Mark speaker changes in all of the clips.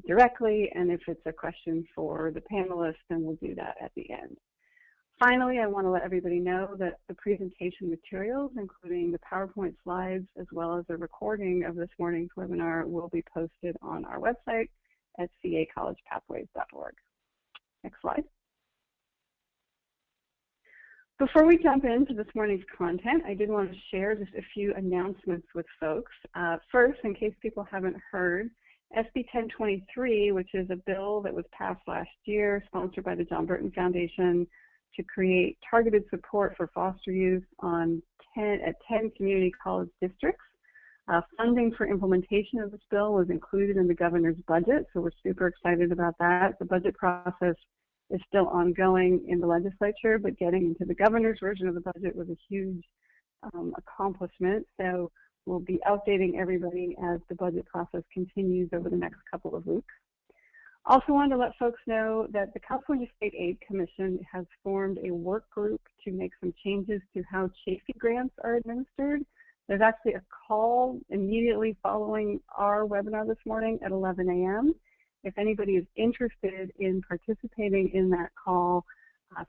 Speaker 1: directly, and if it's a question for the panelists, then we'll do that at the end. Finally, I want to let everybody know that the presentation materials, including the PowerPoint slides, as well as a recording of this morning's webinar, will be posted on our website at cacollegepathways.org. Next slide. Before we jump into this morning's content, I did want to share just a few announcements with folks. First, in case people haven't heard, SB 1023, which is a bill that was passed last year, sponsored by the John Burton Foundation, to create targeted support for foster youth at 10 community college districts. Funding for implementation of this bill was included in the governor's budget, so we're super excited about that. The budget process is still ongoing in the legislature, but getting into the governor's version of the budget was a huge accomplishment. So we'll be updating everybody as the budget process continues over the next couple of weeks. Also wanted to let folks know that the California State Aid Commission has formed a work group to make some changes to how Chafee grants are administered. There's actually a call immediately following our webinar this morning at 11 a.m. If anybody is interested in participating in that call,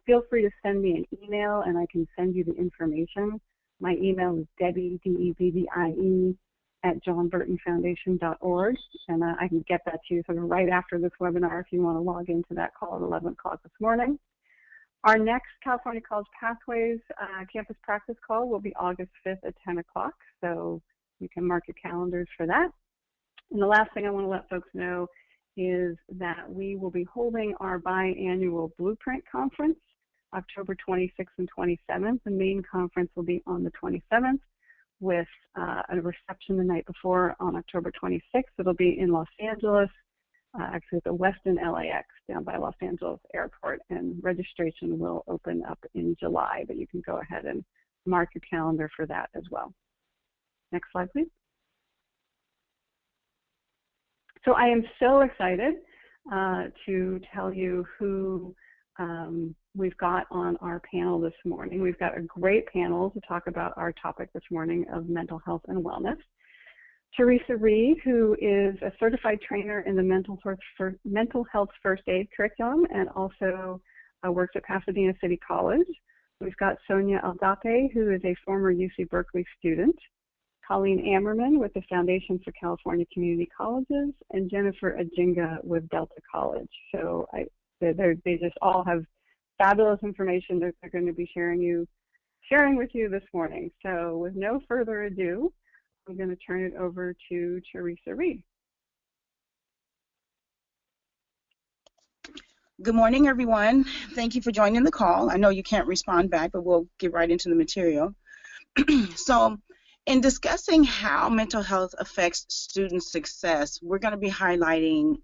Speaker 1: feel free to send me an email and I can send you the information. My email is Debbie, D-E-B-B-I-E, at johnburtonfoundation.org, and I can get that to you sort of right after this webinar if you want to log into that call at 11 o'clock this morning. Our next California College Pathways campus practice call will be August 5th at 10 o'clock, so you can mark your calendars for that. And the last thing I want to let folks know is that we will be holding our biannual Blueprint Conference, October 26th and 27th. The main conference will be on the 27th with a reception the night before on October 26th. It'll be in Los Angeles, actually at the Westin LAX down by Los Angeles Airport, and registration will open up in July, but you can go ahead and mark your calendar for that as well. Next slide, please. So I am so excited to tell you who we've got on our panel this morning. We've got a great panel to talk about our topic this morning of mental health and wellness. Teresa Reed, who is a certified trainer in the mental health first aid curriculum and also works at Pasadena City College. We've got Sonia Aldape, who is a former UC Berkeley student. Colleen Ammerman with the Foundation for California Community Colleges, and Jennifer Ajinga with Delta College. So they just all have fabulous information that they're going to be sharing with you this morning. So with no further ado, I'm going to turn it over to Teresa Reed.
Speaker 2: Good morning, everyone. Thank you for joining the call. I know you can't respond back, but we'll get right into the material. So, in discussing how mental health affects student success, we're going to be highlighting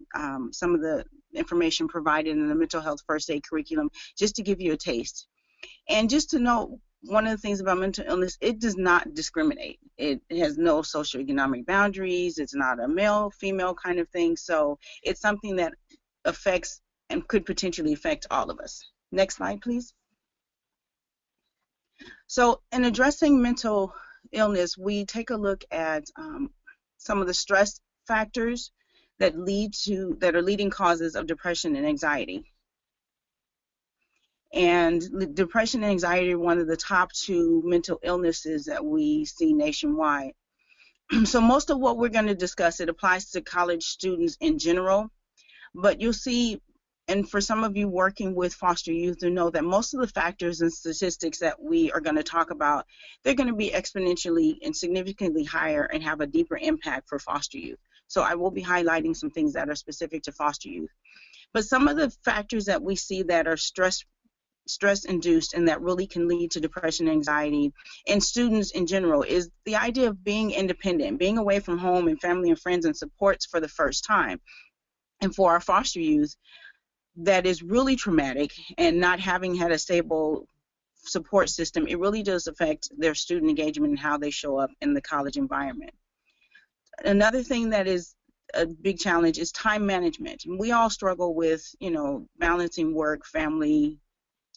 Speaker 2: some of the information provided in the mental health first aid curriculum, just to give you a taste. And just to know, one of the things about mental illness, it does not discriminate. It has no socioeconomic boundaries. It's not a male, female kind of thing. So it's something that affects and could potentially affect all of us. Next slide, please. So in addressing mental illness, we take a look at some of the stress factors that are leading causes of depression and anxiety. And depression and anxiety are one of the top two mental illnesses that we see nationwide. So most of what we're going to discuss, it applies to college students in general, but you'll see, and for some of you working with foster youth, you know that most of the factors and statistics that we are going to talk about, they're going to be exponentially and significantly higher and have a deeper impact for foster youth. So I will be highlighting some things that are specific to foster youth. But some of the factors that we see that are stress-induced and that really can lead to depression and anxiety in students in general is the idea of being independent, being away from home and family and friends and supports for the first time. And for our foster youth, that is really traumatic, and not having had a stable support system, it really does affect their student engagement and how they show up in the college environment. Another thing that is a big challenge is time management. We all struggle with, balancing work, family,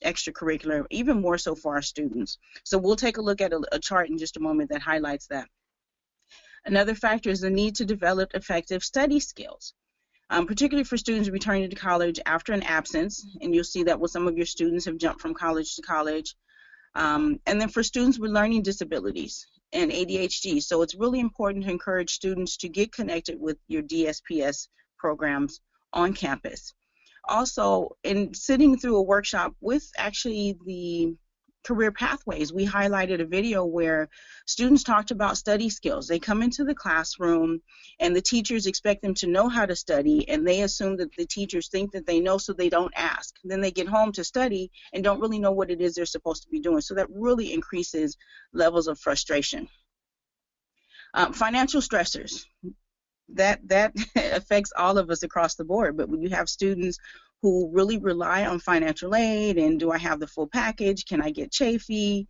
Speaker 2: extracurricular, even more so for our students. So we'll take a look at a chart in just a moment that highlights that. Another factor is the need to develop effective study skills. particularly for students returning to college after an absence. And you'll see that with some of your students have jumped from college to college. And then for students with learning disabilities and ADHD. So it's really important to encourage students to get connected with your DSPS programs on campus. Also, in sitting through a workshop with actually the career pathways, we highlighted a video where students talked about study skills. They come into the classroom and the teachers expect them to know how to study, and they assume that the teachers think that they know, so they don't ask. Then they get home to study and don't really know what it is they're supposed to be doing. So that really increases levels of frustration. Financial stressors. That affects all of us across the board. But when you have students who really rely on financial aid, and do I have the full package? Can I get Chafee?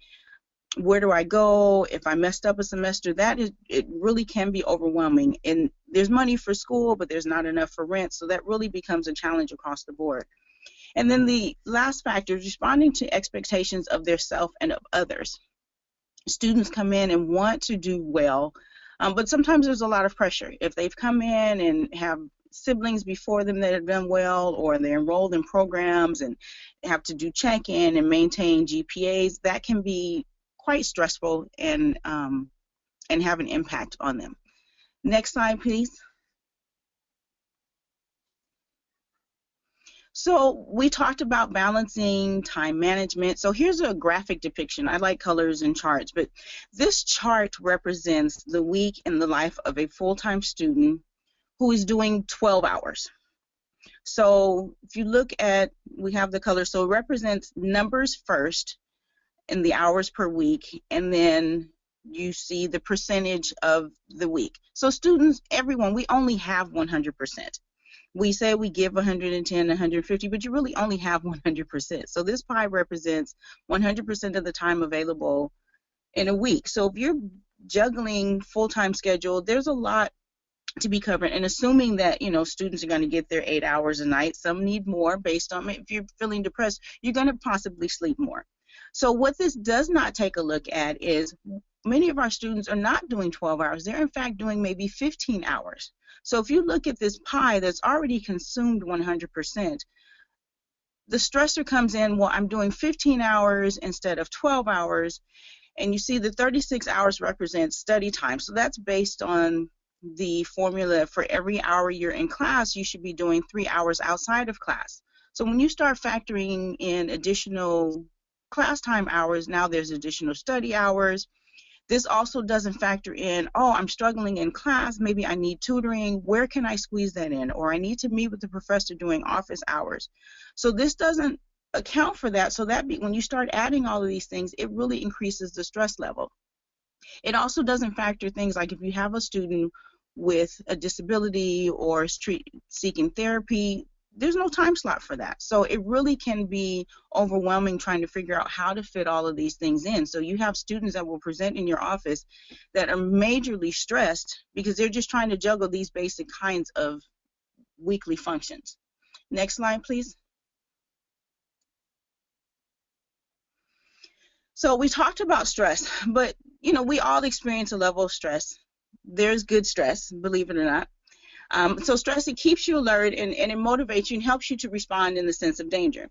Speaker 2: Where do I go? If I messed up a semester, it really can be overwhelming. And there's money for school, but there's not enough for rent. So that really becomes a challenge across the board. And then the last factor is responding to expectations of their self and of others. Students come in and want to do well, but sometimes there's a lot of pressure. If they've come in and have siblings before them that have done well, or they're enrolled in programs and have to do check-in and maintain GPAs, that can be quite stressful and have an impact on them. Next slide, please. So we talked about balancing time management. So here's a graphic depiction. I like colors and charts, but this chart represents the week in the life of a full-time student who is doing 12 hours. So if you look at, we have the color, so it represents numbers first in the hours per week, and then you see the percentage of the week. So students, everyone, we only have 100%. We say we give 110, 150, but you really only have 100%. So this pie represents 100% of the time available in a week. So if you're juggling full-time schedule, there's a lot to be covered. And assuming that, students are going to get their 8 hours a night, some need more based on, if you're feeling depressed, you're going to possibly sleep more. So what this does not take a look at is many of our students are not doing 12 hours. They're in fact doing maybe 15 hours. So if you look at this pie that's already consumed 100%, the stressor comes in, well, I'm doing 15 hours instead of 12 hours, and you see the 36 hours represents study time. So that's based on the formula for every hour you're in class, you should be doing 3 hours outside of class. So when you start factoring in additional class time hours, now there's additional study hours. This also doesn't factor in, oh, I'm struggling in class, maybe I need tutoring, where can I squeeze that in? Or I need to meet with the professor during office hours. So this doesn't account for that. So when you start adding all of these things, it really increases the stress level. It also doesn't factor things like if you have a student with a disability or seeking therapy, there's no time slot for that. So it really can be overwhelming trying to figure out how to fit all of these things in. So you have students that will present in your office that are majorly stressed because they're just trying to juggle these basic kinds of weekly functions. Next slide, please. So we talked about stress, but we all experience a level of stress. There's good stress, believe it or not. So stress, it keeps you alert and it motivates you and helps you to respond in the sense of danger.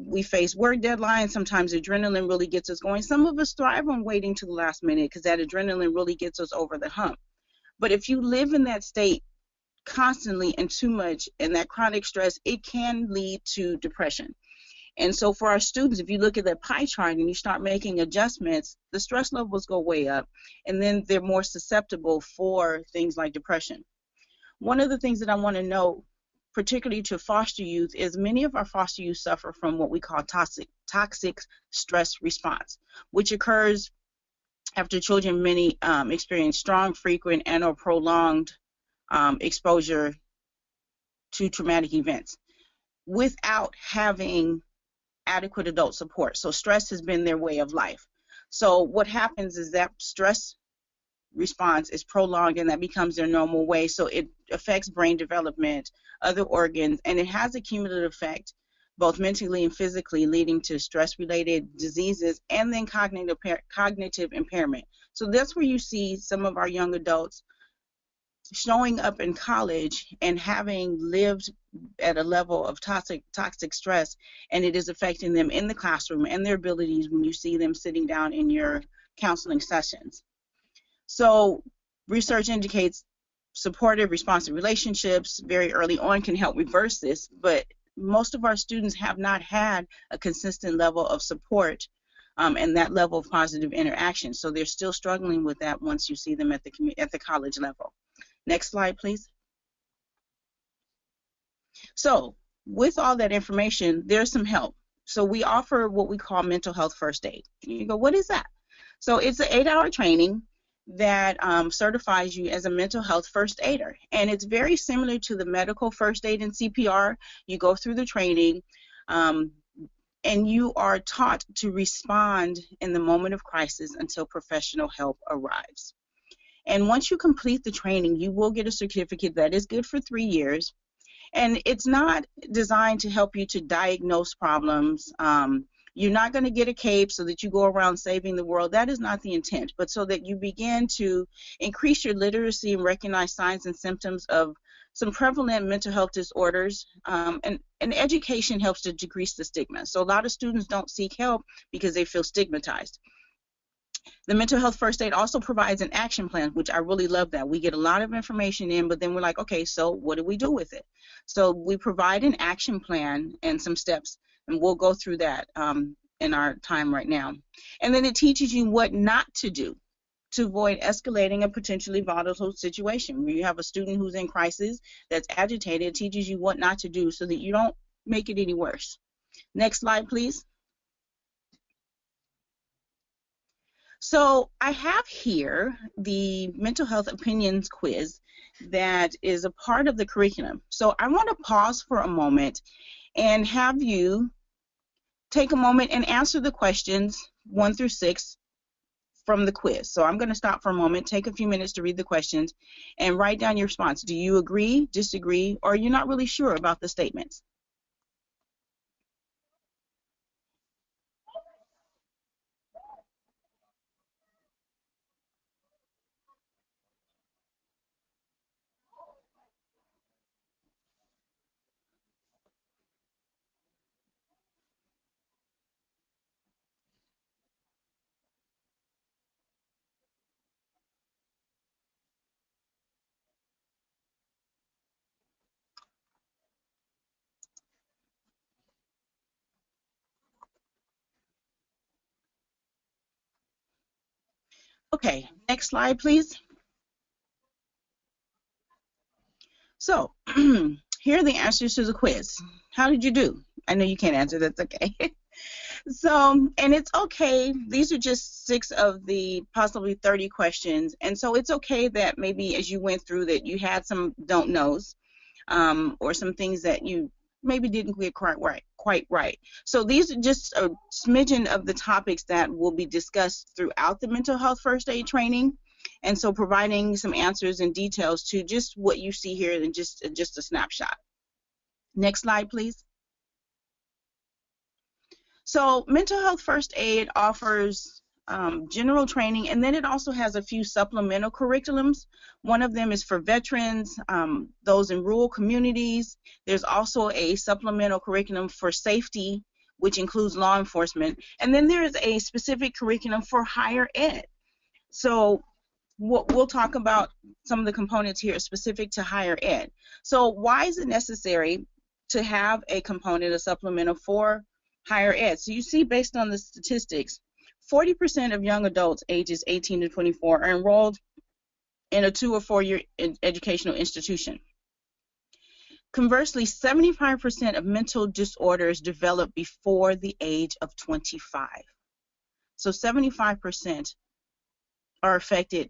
Speaker 2: We face work deadlines. Sometimes adrenaline really gets us going. Some of us thrive on waiting to the last minute because that adrenaline really gets us over the hump. But if you live in that state constantly and too much, and that chronic stress, it can lead to depression. And so for our students, if you look at that pie chart and you start making adjustments, the stress levels go way up, and then they're more susceptible for things like depression. One of the things that I want to note, particularly to foster youth, is many of our foster youth suffer from what we call toxic stress response, which occurs after children experience strong, frequent, and or prolonged exposure to traumatic events without having adequate adult support. So stress has been their way of life. So what happens is that stress response is prolonged and that becomes their normal way. So it affects brain development, other organs, and it has a cumulative effect both mentally and physically, leading to stress-related diseases and then cognitive impairment. So that's where you see some of our young adults showing up in college and having lived at a level of toxic stress, and it is affecting them in the classroom and their abilities when you see them sitting down in your counseling sessions. So research indicates supportive, responsive relationships very early on can help reverse this, but most of our students have not had a consistent level of support and that level of positive interaction. So they're still struggling with that once you see them at the college level. Next slide, please. So with all that information, there's some help. So we offer what we call mental health first aid. You go, what is that? So it's an 8-hour training that certifies you as a mental health first aider. And it's very similar to the medical first aid and CPR. You go through the training and you are taught to respond in the moment of crisis until professional help arrives. And once you complete the training, you will get a certificate that is good for 3 years. And it's not designed to help you to diagnose problems. You're not going to get a cape so that you go around saving the world. That is not the intent, but so that you begin to increase your literacy and recognize signs and symptoms of some prevalent mental health disorders. And education helps to decrease the stigma. So a lot of students don't seek help because they feel stigmatized. The mental health first aid also provides an action plan, which I really love that. We get a lot of information in, but then we're like, okay, so what do we do with it? So we provide an action plan and some steps, and we'll go through that in our time right now. And then it teaches you what not to do to avoid escalating a potentially volatile situation. Where you have a student who's in crisis, that's agitated, it teaches you what not to do so that you don't make it any worse. Next slide, please. So I have here the mental health opinions quiz that is a part of the curriculum. So I want to pause for a moment and have you take a moment and answer the questions 1 through 6 from the quiz. So I'm going to stop for a moment, take a few minutes to read the questions, and write down your response. Do you agree, disagree, or are you not really sure about the statements? Okay, next slide, please. So here are the answers to the quiz. How did you do? I know you can't answer, that's okay. So, and it's okay, these are just 6 of the possibly 30 questions, and so it's okay that maybe as you went through that you had some don't knows or some things that you maybe didn't get quite right. So these are just a smidgen of the topics that will be discussed throughout the mental health first aid training, and so providing some answers and details to just what you see here and just a snapshot. Next slide, please. So mental health first aid offers general training, and then it also has a few supplemental curriculums. One of them is for veterans, those in rural communities. There's also a supplemental curriculum for safety, which includes law enforcement. And then there is a specific curriculum for higher ed. So we'll talk about some of the components here specific to higher ed. So why is it necessary to have a component, a supplemental for higher ed? So you see, based on the statistics, 40% of young adults ages 18 to 24 are enrolled in a 2 or 4 year educational institution. Conversely, 75% of mental disorders develop before the age of 25. So 75% are affected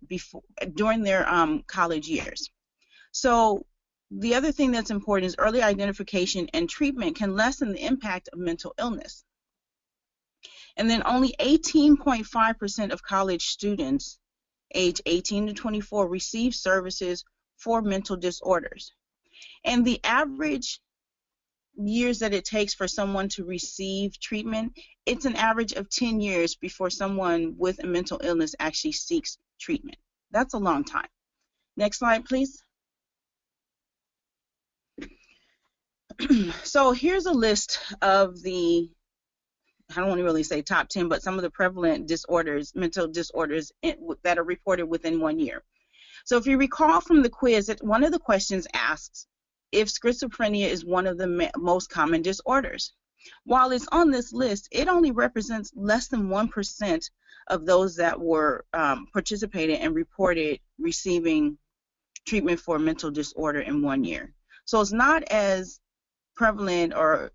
Speaker 2: during their college years. So the other thing that's important is early identification and treatment can lessen the impact of mental illness. And then only 18.5% of college students age 18 to 24 receive services for mental disorders. And the average years that it takes for someone to receive treatment, it's an average of 10 years before someone with a mental illness actually seeks treatment. That's a long time. Next slide, please. So here's a list of the, I don't want to really say top 10, but some of the prevalent disorders, mental disorders that are reported within 1 year. So if you recall from the quiz, one of the questions asks if schizophrenia is one of the most common disorders. While it's on this list, it only represents less than 1% of those that were participated and reported receiving treatment for a mental disorder in 1 year. So it's not as prevalent or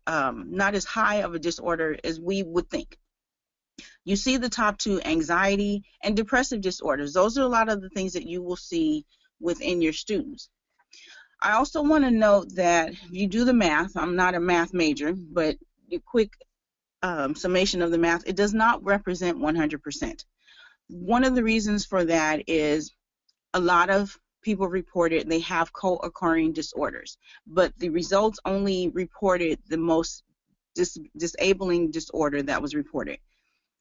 Speaker 2: not as high of a disorder as we would think. You see the top two, anxiety and depressive disorders. Those are a lot of the things that you will see within your students. I also want to note that if you do the math, I'm not a math major, but a quick summation of the math, it does not represent 100%. One of the reasons for that is a lot of people reported they have co-occurring disorders, but the results only reported the most disabling disorder that was reported.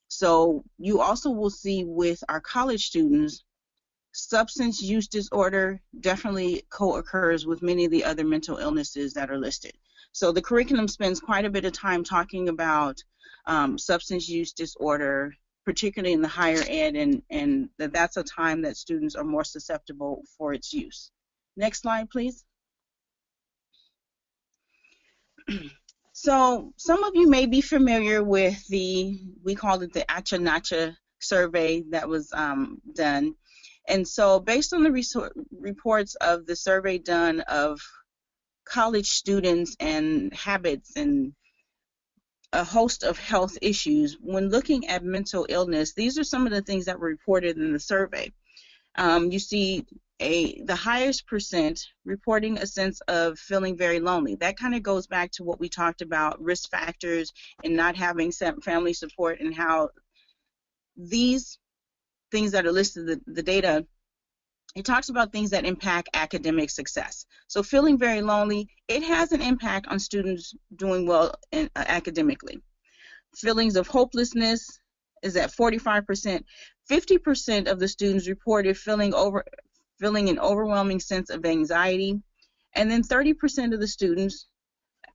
Speaker 2: So you also will see with our college students, substance use disorder definitely co-occurs with many of the other mental illnesses that are listed. So the curriculum spends quite a bit of time talking about substance use disorder, particularly in the higher ed, and that's a time that students are more susceptible for its use. Next slide, please. So some of you may be familiar with we call it the Acha-Nacha survey that was done. And so based on the reports of the survey done of college students and habits and a host of health issues, when looking at mental illness, these are some of the things that were reported in the survey. You see the highest percent reporting a sense of feeling very lonely. That kind of goes back to what we talked about, risk factors and not having family support, and how these things that are listed, the data, it talks about things that impact academic success. So feeling very lonely, it has an impact on students doing well academically. Feelings of hopelessness is at 45%. 50% of the students reported feeling an overwhelming sense of anxiety. And then 30% of the students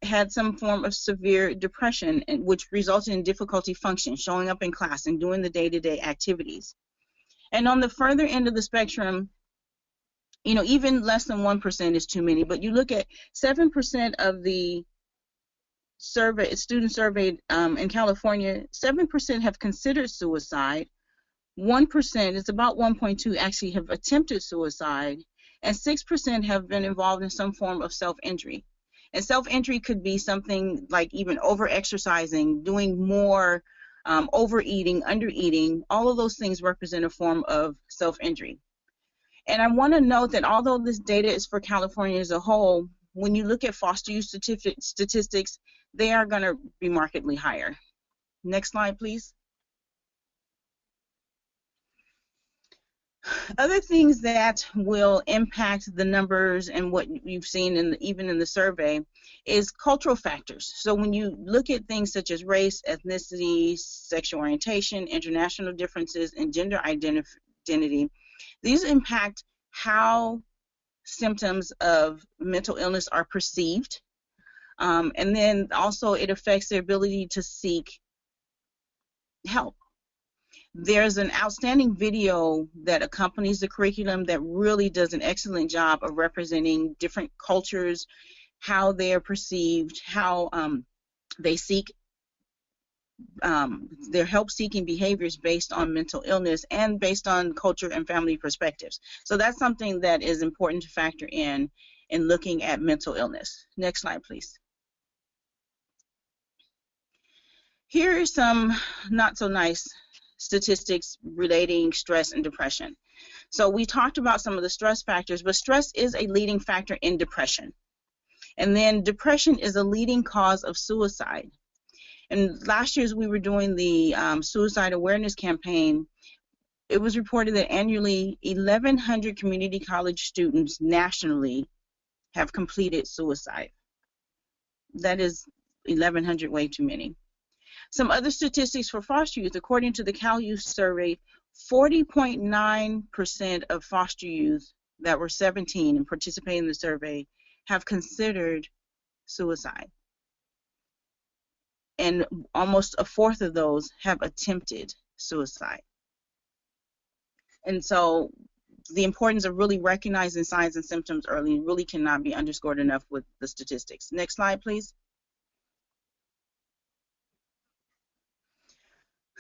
Speaker 2: had some form of severe depression, which resulted in difficulty functioning, showing up in class and doing the day-to-day activities. And on the further end of the spectrum, you know, even less than 1% is too many, but you look at 7% of the students surveyed in California, 7% have considered suicide, 1%, it's about 1.2, actually have attempted suicide, and 6% have been involved in some form of self-injury. And self-injury could be something like even over-exercising, doing more, overeating, undereating. All of those things represent a form of self-injury. And I want to note that although this data is for California as a whole, when you look at foster youth statistics, they are going to be markedly higher. Next slide, please. Other things that will impact the numbers and what you've seen even in the survey is cultural factors. So when you look at things such as race, ethnicity, sexual orientation, international differences, and gender identity, these impact how symptoms of mental illness are perceived. And then also it affects their ability to seek help. There's an outstanding video that accompanies the curriculum that really does an excellent job of representing different cultures, how they are perceived, how they seek their help-seeking behaviors based on mental illness and based on culture and family perspectives. So that's something that is important to factor in looking at mental illness. Next slide, please. Here are some not so nice statistics relating stress and depression. So we talked about some of the stress factors, but stress is a leading factor in depression. And then depression is a leading cause of suicide. And last year, as we were doing the suicide awareness campaign, it was reported that annually 1,100 community college students nationally have completed suicide. That is 1,100 way too many. Some other statistics for foster youth, according to the Cal Youth Survey, 40.9% of foster youth that were 17 and participating in the survey have considered suicide, and almost a fourth of those have attempted suicide. And so the importance of really recognizing signs and symptoms early really cannot be underscored enough with the statistics. Next slide, please.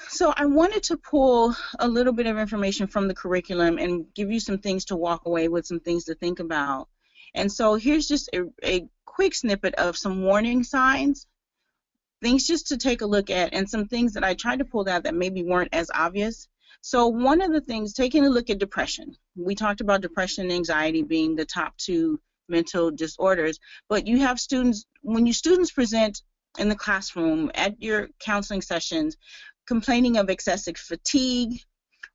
Speaker 2: So I wanted to pull a little bit of information from the curriculum and give you some things to walk away with, some things to think about. And so here's just a quick snippet of some warning signs, things just to take a look at, and some things that I tried to pull out that maybe weren't as obvious. So one of the things, taking a look at depression. We talked about depression and anxiety being the top two mental disorders, but you have students, when students present in the classroom at your counseling sessions, complaining of excessive fatigue,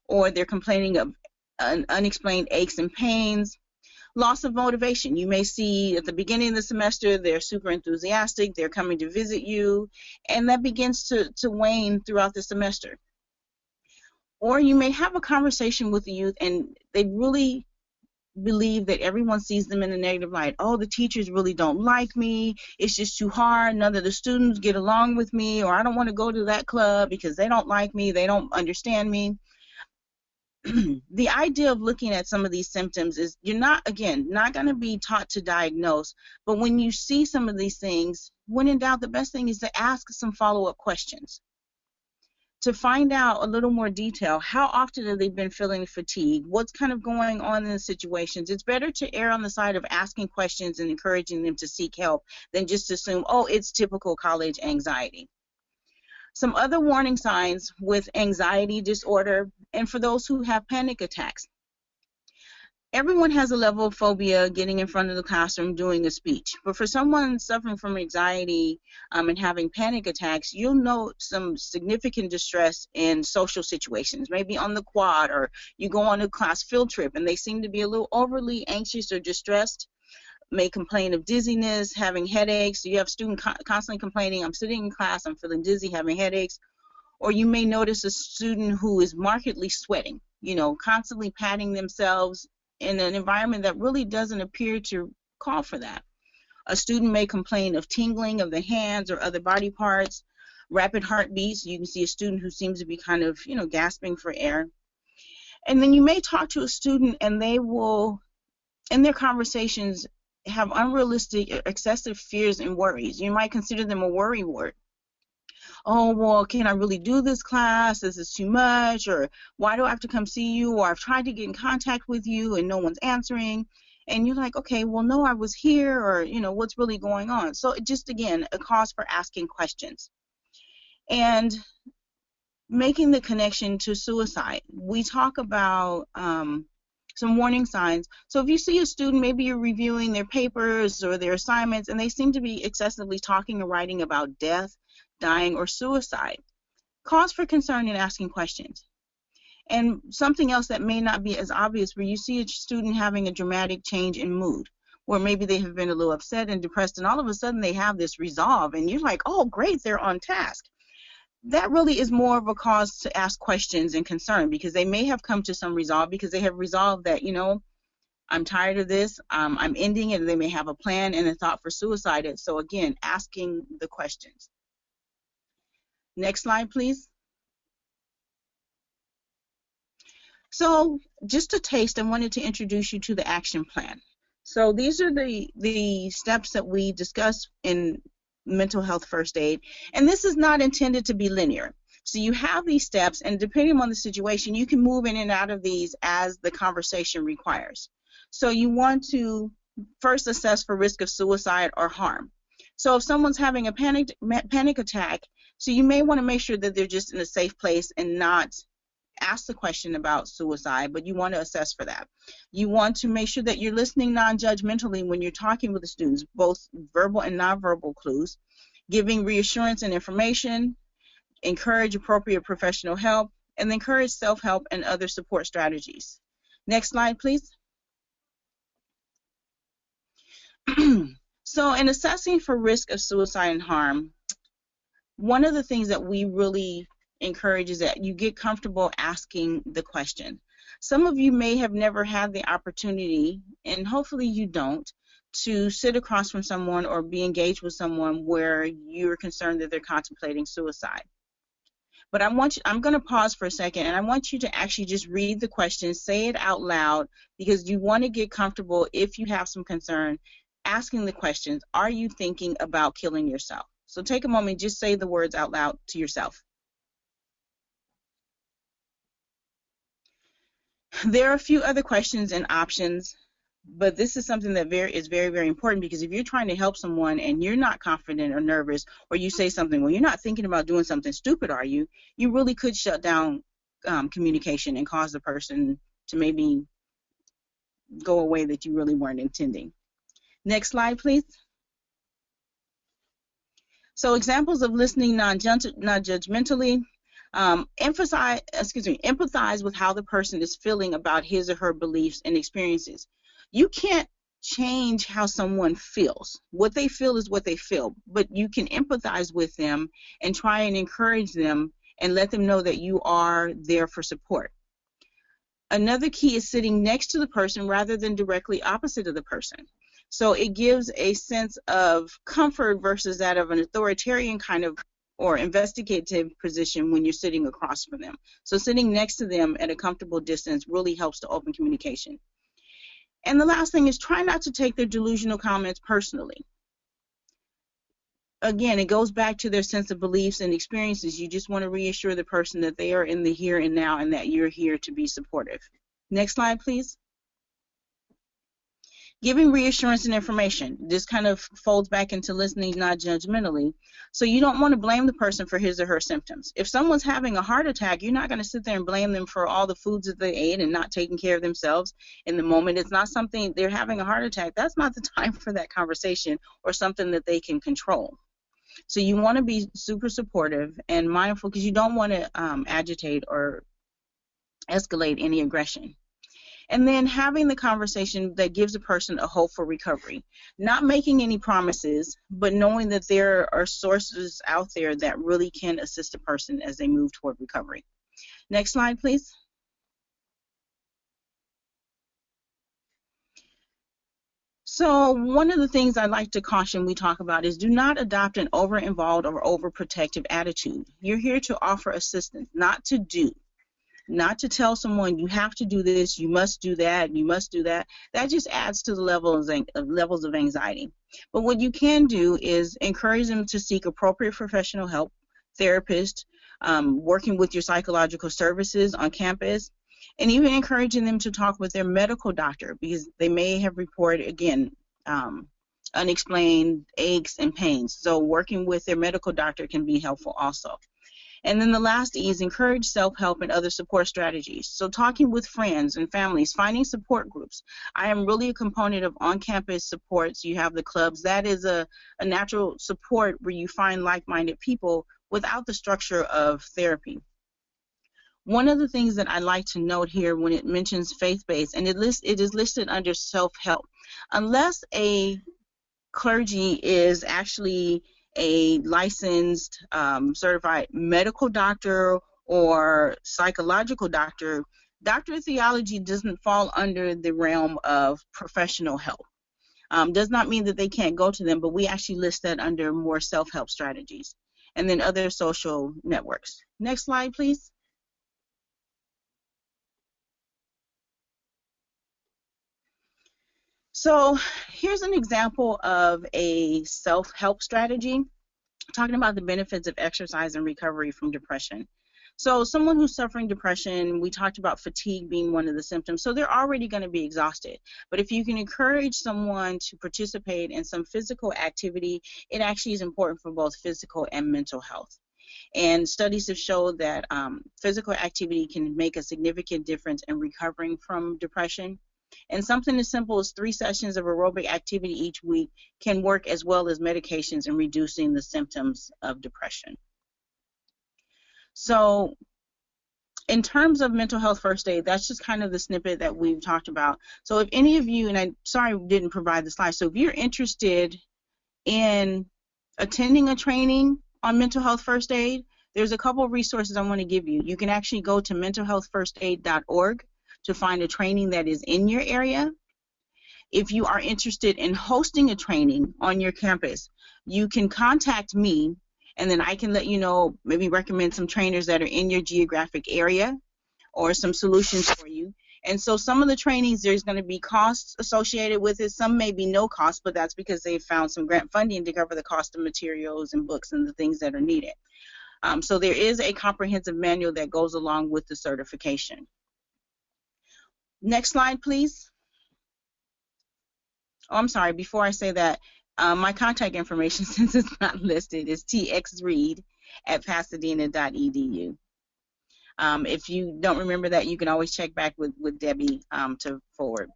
Speaker 2: or they're complaining of unexplained aches and pains, loss of motivation. You may see at the beginning of the semester they're super enthusiastic, they're coming to visit you, and that begins to wane throughout the semester. Or you may have a conversation with the youth and they really believe that everyone sees them in a negative light. Oh, the teachers really don't like me. It's just too hard. None of the students get along with me, or I don't want to go to that club because they don't like me. They don't understand me. The idea of looking at some of these symptoms is you're not going to be taught to diagnose, but when you see some of these things, when in doubt, the best thing is to ask some follow-up questions to find out a little more detail. How often have they been feeling fatigue? What's kind of going on in the situations? It's better to err on the side of asking questions and encouraging them to seek help than just assume, oh, it's typical college anxiety. Some other warning signs with anxiety disorder, and for those who have panic attacks. Everyone has a level of phobia getting in front of the classroom doing a speech, but for someone suffering from anxiety and having panic attacks, you'll note some significant distress in social situations, maybe on the quad, or you go on a class field trip and they seem to be a little overly anxious or distressed, may complain of dizziness, having headaches. You have students constantly complaining, I'm sitting in class, I'm feeling dizzy, having headaches. Or you may notice a student who is markedly sweating, constantly patting themselves in an environment that really doesn't appear to call for that. A student may complain of tingling of the hands or other body parts, rapid heartbeats. You can see a student who seems to be kind of, gasping for air. And then you may talk to a student and they will, in their conversations, have unrealistic, excessive fears and worries. You might consider them a worry ward. Oh, well, can I really do this class? This is too much. Or why do I have to come see you? Or I've tried to get in contact with you and no one's answering. And you're like, okay, well, no, I was here, or, what's really going on? So just, again, a cause for asking questions. And making the connection to suicide. We talk about some warning signs. So if you see a student, maybe you're reviewing their papers or their assignments, and they seem to be excessively talking or writing about death, dying, or suicide, cause for concern and asking questions. And something else that may not be as obvious, where you see a student having a dramatic change in mood, where maybe they have been a little upset and depressed, and all of a sudden they have this resolve, and you're like, oh, great, they're on task. That really is more of a cause to ask questions and concern, because they may have come to some resolve because they have resolved that, I'm tired of this, I'm ending it, and they may have a plan and a thought for suicide. And so again, asking the questions. Next slide, please. So just a taste, I wanted to introduce you to the action plan. So these are the steps that we discuss in mental health first aid, and this is not intended to be linear. So you have these steps, and depending on the situation, you can move in and out of these as the conversation requires. So you want to first assess for risk of suicide or harm. So if someone's having a panic attack, so you may want to make sure that they're just in a safe place and not ask the question about suicide, but you want to assess for that. You want to make sure that you're listening non-judgmentally when you're talking with the students, both verbal and nonverbal clues, giving reassurance and information, encourage appropriate professional help, and encourage self-help and other support strategies. Next slide, please. So in assessing for risk of suicide and harm, one of the things that we really encourage is that you get comfortable asking the question. Some of you may have never had the opportunity, and hopefully you don't, to sit across from someone or be engaged with someone where you're concerned that they're contemplating suicide. But I'm going to pause for a second, and I want you to actually just read the question, say it out loud, because you want to get comfortable if you have some concern asking the questions. Are you thinking about killing yourself? So take a moment, just say the words out loud to yourself. There are a few other questions and options, but this is something that is very, very important, because if you're trying to help someone and you're not confident or nervous, or you say something, well, you're not thinking about doing something stupid, are you? You really could shut down communication and cause the person to maybe go a way that you really weren't intending. Next slide, please. So examples of listening non-judgmentally. Empathize with how the person is feeling about his or her beliefs and experiences. You can't change how someone feels. What they feel is what they feel, but you can empathize with them and try and encourage them and let them know that you are there for support. Another key is sitting next to the person rather than directly opposite of the person. So it gives a sense of comfort versus that of an authoritarian kind of or investigative position when you're sitting across from them. So sitting next to them at a comfortable distance really helps to open communication. And the last thing is try not to take their delusional comments personally. Again, it goes back to their sense of beliefs and experiences. You just want to reassure the person that they are in the here and now and that you're here to be supportive. Next slide, please. Giving reassurance and information. This kind of folds back into listening not judgmentally. So you don't want to blame the person for his or her symptoms. If someone's having a heart attack, you're not going to sit there and blame them for all the foods that they ate and not taking care of themselves in the moment. It's not something, they're having a heart attack. That's not the time for that conversation or something that they can control. So you want to be super supportive and mindful, because you don't want to agitate or escalate any aggression. And then having the conversation that gives a person a hope for recovery. Not making any promises, but knowing that there are sources out there that really can assist a person as they move toward recovery. Next slide, please. So one of the things I like to caution we talk about is do not adopt an over-involved or overprotective attitude. You're here to offer assistance, not to do. Not to tell someone you have to do this, you must do that, you must do that. That just adds to the levels of anxiety. But what you can do is encourage them to seek appropriate professional help, therapists, working with your psychological services on campus, and even encouraging them to talk with their medical doctor, because they may have reported, again, unexplained aches and pains. So working with their medical doctor can be helpful also. And then the last E is encourage self-help and other support strategies. So talking with friends and families, finding support groups. I am really a component of on-campus supports. You have the clubs. That is a natural support where you find like-minded people without the structure of therapy. One of the things that I like to note here when it mentions faith-based, and it is listed under self-help. Unless a clergy is actually a licensed, certified medical doctor or psychological doctor, doctor of theology doesn't fall under the realm of professional help. Does not mean that they can't go to them, but we actually list that under more self-help strategies. And then other social networks. Next slide, please. So here's an example of a self-help strategy, talking about the benefits of exercise and recovery from depression. So someone who's suffering depression, we talked about fatigue being one of the symptoms, so they're already going to be exhausted. But if you can encourage someone to participate in some physical activity, it actually is important for both physical and mental health. And studies have showed that physical activity can make a significant difference in recovering from depression. And something as simple as 3 sessions of aerobic activity each week can work as well as medications in reducing the symptoms of depression. So in terms of mental health first aid, that's just kind of the snippet that we've talked about. So if any of you, and I'm sorry we didn't provide the slide, so if you're interested in attending a training on mental health first aid, there's a couple of resources I want to give you. You can actually go to mentalhealthfirstaid.org to find a training that is in your area. if you are interested in hosting a training on your campus, you can contact me, and then I can let you know, maybe recommend some trainers that are in your geographic area or some solutions for you. And so some of the trainings, there's going to be costs associated with it. Some may be no cost, but that's because they've found some grant funding to cover the cost of materials and books and the things that are needed. So there is a comprehensive manual that goes along with the certification. Next slide, please. Oh, I'm sorry, before I say that, my contact information, since it's not listed, is txreed@pasadena.edu. If you don't remember that, you can always check back with Debbie to forward.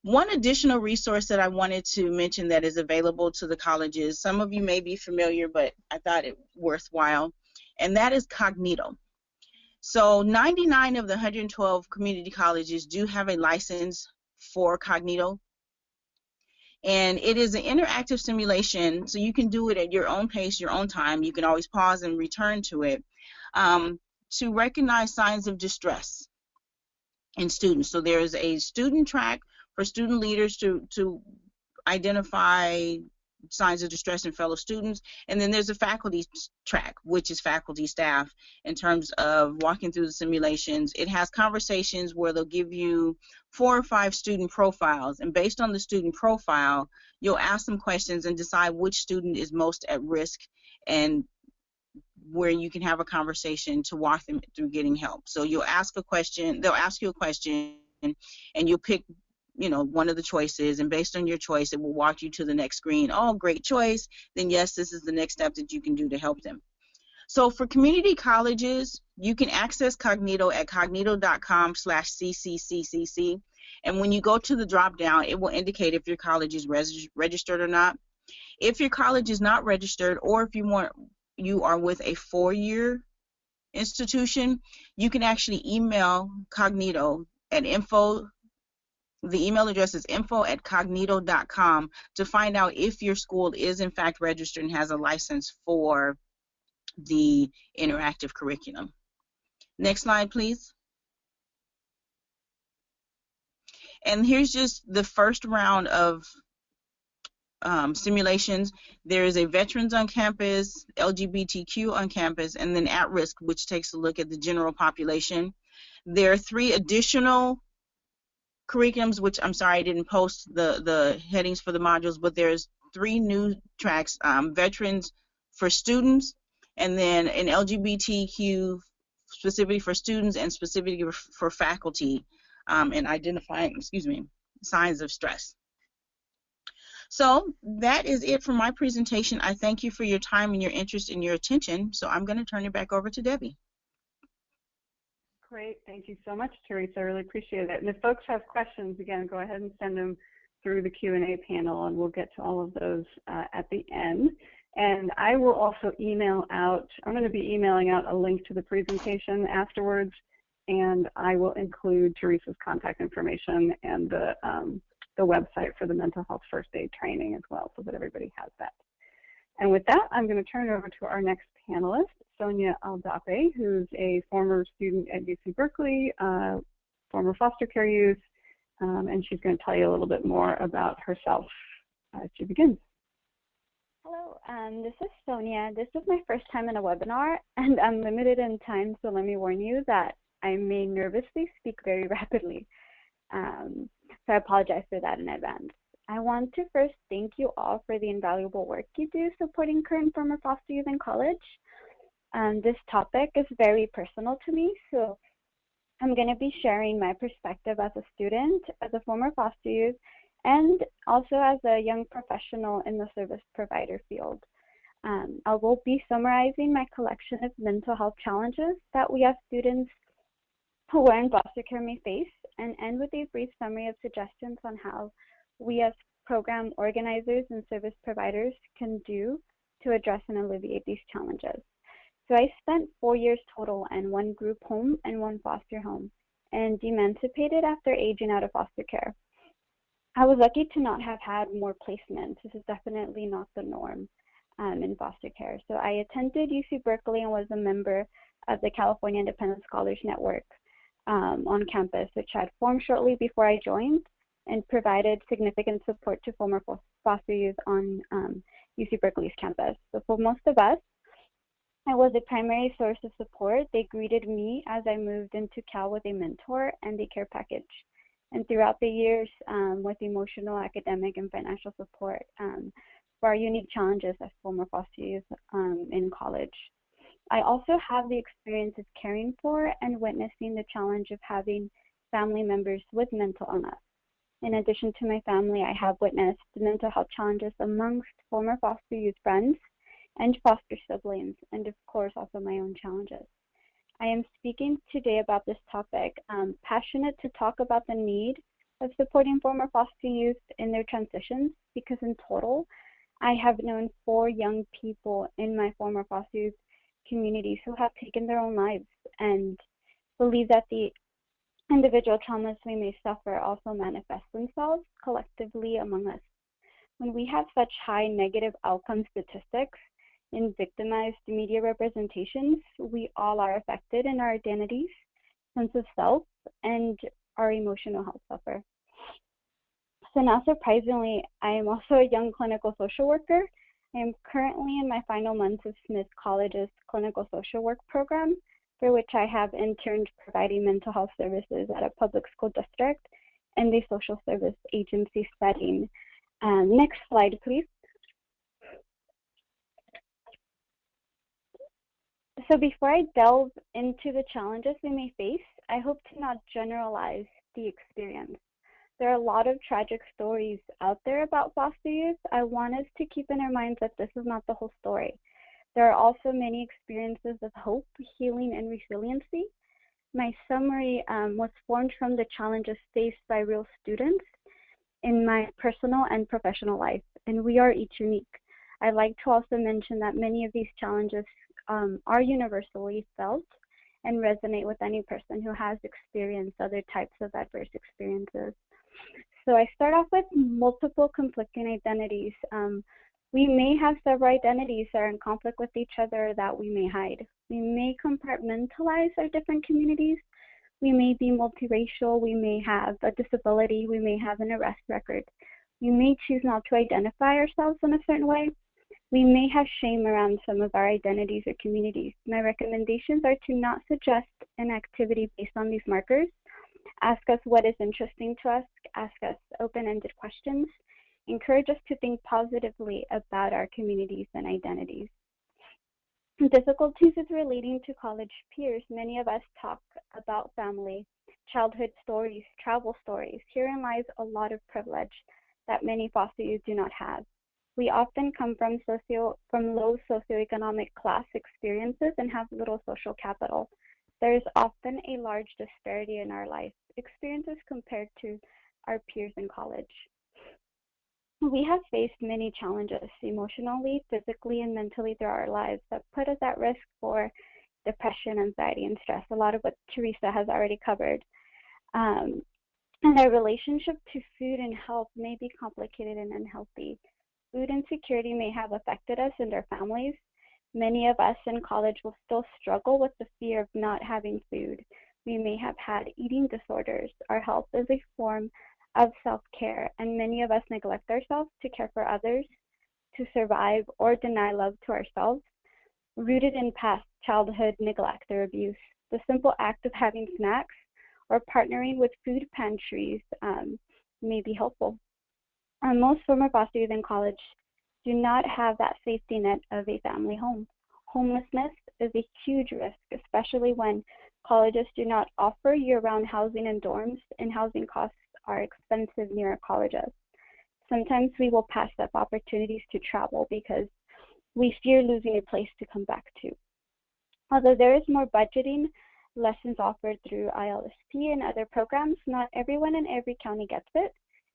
Speaker 2: One additional resource that I wanted to mention that is available to the colleges, some of you may be familiar, but I thought it worthwhile, and that is Cognito. So 99 of the 112 community colleges do have a license for Cognito. And it is an interactive simulation, so you can do it at your own pace, your own time. You can always pause and return to it to recognize signs of distress in students. So there is a student track for student leaders to identify signs of distress in fellow students, and then there's a faculty track, which is faculty staff, in terms of walking through the simulations. It has conversations where they'll give you 4 or 5 student profiles, and based on the student profile, you'll ask them questions and decide which student is most at risk, and where you can have a conversation to walk them through getting help. So you'll ask a question, they'll ask you a question, and you'll pick one of the choices, and based on your choice, it will walk you to the next screen. Oh, great choice. Then yes, this is the next step that you can do to help them. So for community colleges, you can access Cognito at cognito.com/cccccc. And when you go to the drop down, it will indicate if your college is registered or not. If your college is not registered, or if you are with a 4-year institution, you can actually email Cognito at info. The email address is info@cognito.com to find out if your school is in fact registered and has a license for the interactive curriculum. Next slide, please. And here's just the first round of simulations. There is a veterans on campus, LGBTQ on campus, and then at risk, which takes a look at the general population. There are 3 additional curriculums, which I'm sorry I didn't post the headings for the modules, but there's 3 new tracks, veterans for students, and then an LGBTQ specifically for students and specifically for faculty, and identifying, signs of stress. So that is it for my presentation. I thank you for your time and your interest and your attention. So I'm going to turn it back over to Debbie.
Speaker 1: Great. Thank you so much, Teresa. I really appreciate it. And if folks have questions, again, go ahead and send them through the Q&A panel, and we'll get to all of those at the end. And I will also email out, I'm going to be emailing out a link to the presentation afterwards, and I will include Teresa's contact information and the website for the mental health first aid training as well, so that everybody has that. And with that, I'm going to turn it over to our next panelist, Sonia Aldape, who's a former student at UC Berkeley, former foster care youth, and she's going to tell you a little bit more about herself as she begins.
Speaker 3: Hello, this is Sonia. This is my first time in a webinar, and I'm limited in time, so let me warn you that I may nervously speak very rapidly. So I apologize for that in advance. I want to first thank you all for the invaluable work you do supporting current and former foster youth in college. This topic is very personal to me, so I'm going to be sharing my perspective as a student, as a former foster youth, and also as a young professional in the service provider field. I will be summarizing my collection of mental health challenges that we as students who are in foster care may face, and end with a brief summary of suggestions on how we as program organizers and service providers can do to address and alleviate these challenges. So I spent 4 years total in 1 group home and 1 foster home, and emancipated after aging out of foster care. I was lucky to not have had more placements. This is definitely not the norm in foster care. So I attended UC Berkeley and was a member of the California Independent Scholars Network on campus, which had formed shortly before I joined. and provided significant support to former foster youth on UC Berkeley's campus. So for most of us, I was a primary source of support. They greeted me as I moved into Cal with a mentor and a care package. And throughout the years, with emotional, academic, and financial support for our unique challenges as former foster youth in college. I also have the experience of caring for and witnessing the challenge of having family members with mental illness. In addition to my family, I have witnessed the mental health challenges amongst former foster youth friends and foster siblings, and of course also my own challenges. I am speaking today about this topic, passionate to talk about the need of supporting former foster youth in their transitions, because in total, I have known 4 young people in my former foster youth communities who have taken their own lives, and believe that the individual traumas we may suffer also manifest themselves collectively among us. When we have such high negative outcome statistics in victimized media representations, we all are affected in our identities, sense of self, and our emotional health suffer. So not surprisingly, I am also a young clinical social worker. I am currently in my final months of Smith College's clinical social work program, for which I have interned providing mental health services at a public school district and a social service agency setting. Next slide, please. So before I delve into the challenges we may face, I hope to not generalize the experience. There are a lot of tragic stories out there about foster youth. I want us to keep in our minds that this is not the whole story. There are also many experiences of hope, healing, and resiliency. My summary was formed from the challenges faced by real students in my personal and professional life, and we are each unique. I'd like to also mention that many of these challenges are universally felt and resonate with any person who has experienced other types of adverse experiences. So I start off with multiple conflicting identities. We may have several identities that are in conflict with each other that we may hide. We may compartmentalize our different communities. We may be multiracial. We may have a disability. We may have an arrest record. We may choose not to identify ourselves in a certain way. We may have shame around some of our identities or communities. My recommendations are to not suggest an activity based on these markers. Ask us what is interesting to us. Ask us open-ended questions. Encourage us to think positively about our communities and identities. Difficulties with relating to college peers. Many of us talk about family, childhood stories, travel stories. Herein lies a lot of privilege that many foster youth do not have. We often come from low socioeconomic class experiences and have little social capital. There is often a large disparity in our life experiences compared to our peers in college. We have faced many challenges emotionally, physically, and mentally throughout our lives that put us at risk for depression, anxiety, and stress, a lot of what Teresa has already covered. And our relationship to food and health may be complicated and unhealthy. Food insecurity may have affected us and our families. Many of us in college will still struggle with the fear of not having food. We may have had eating disorders. Our health is a form of self-care, and many of us neglect ourselves to care for others, to survive, or deny love to ourselves, rooted in past childhood neglect or abuse. The simple act of having snacks or partnering with food pantries may be helpful. Most former foster youth in college do not have that safety net of a family home. Homelessness is a huge risk, especially when colleges do not offer year-round housing and dorms, and housing costs are expensive near our colleges. Sometimes we will pass up opportunities to travel because we fear losing a place to come back to. Although there is more budgeting lessons offered through ILSP and other programs, not everyone in every county gets it.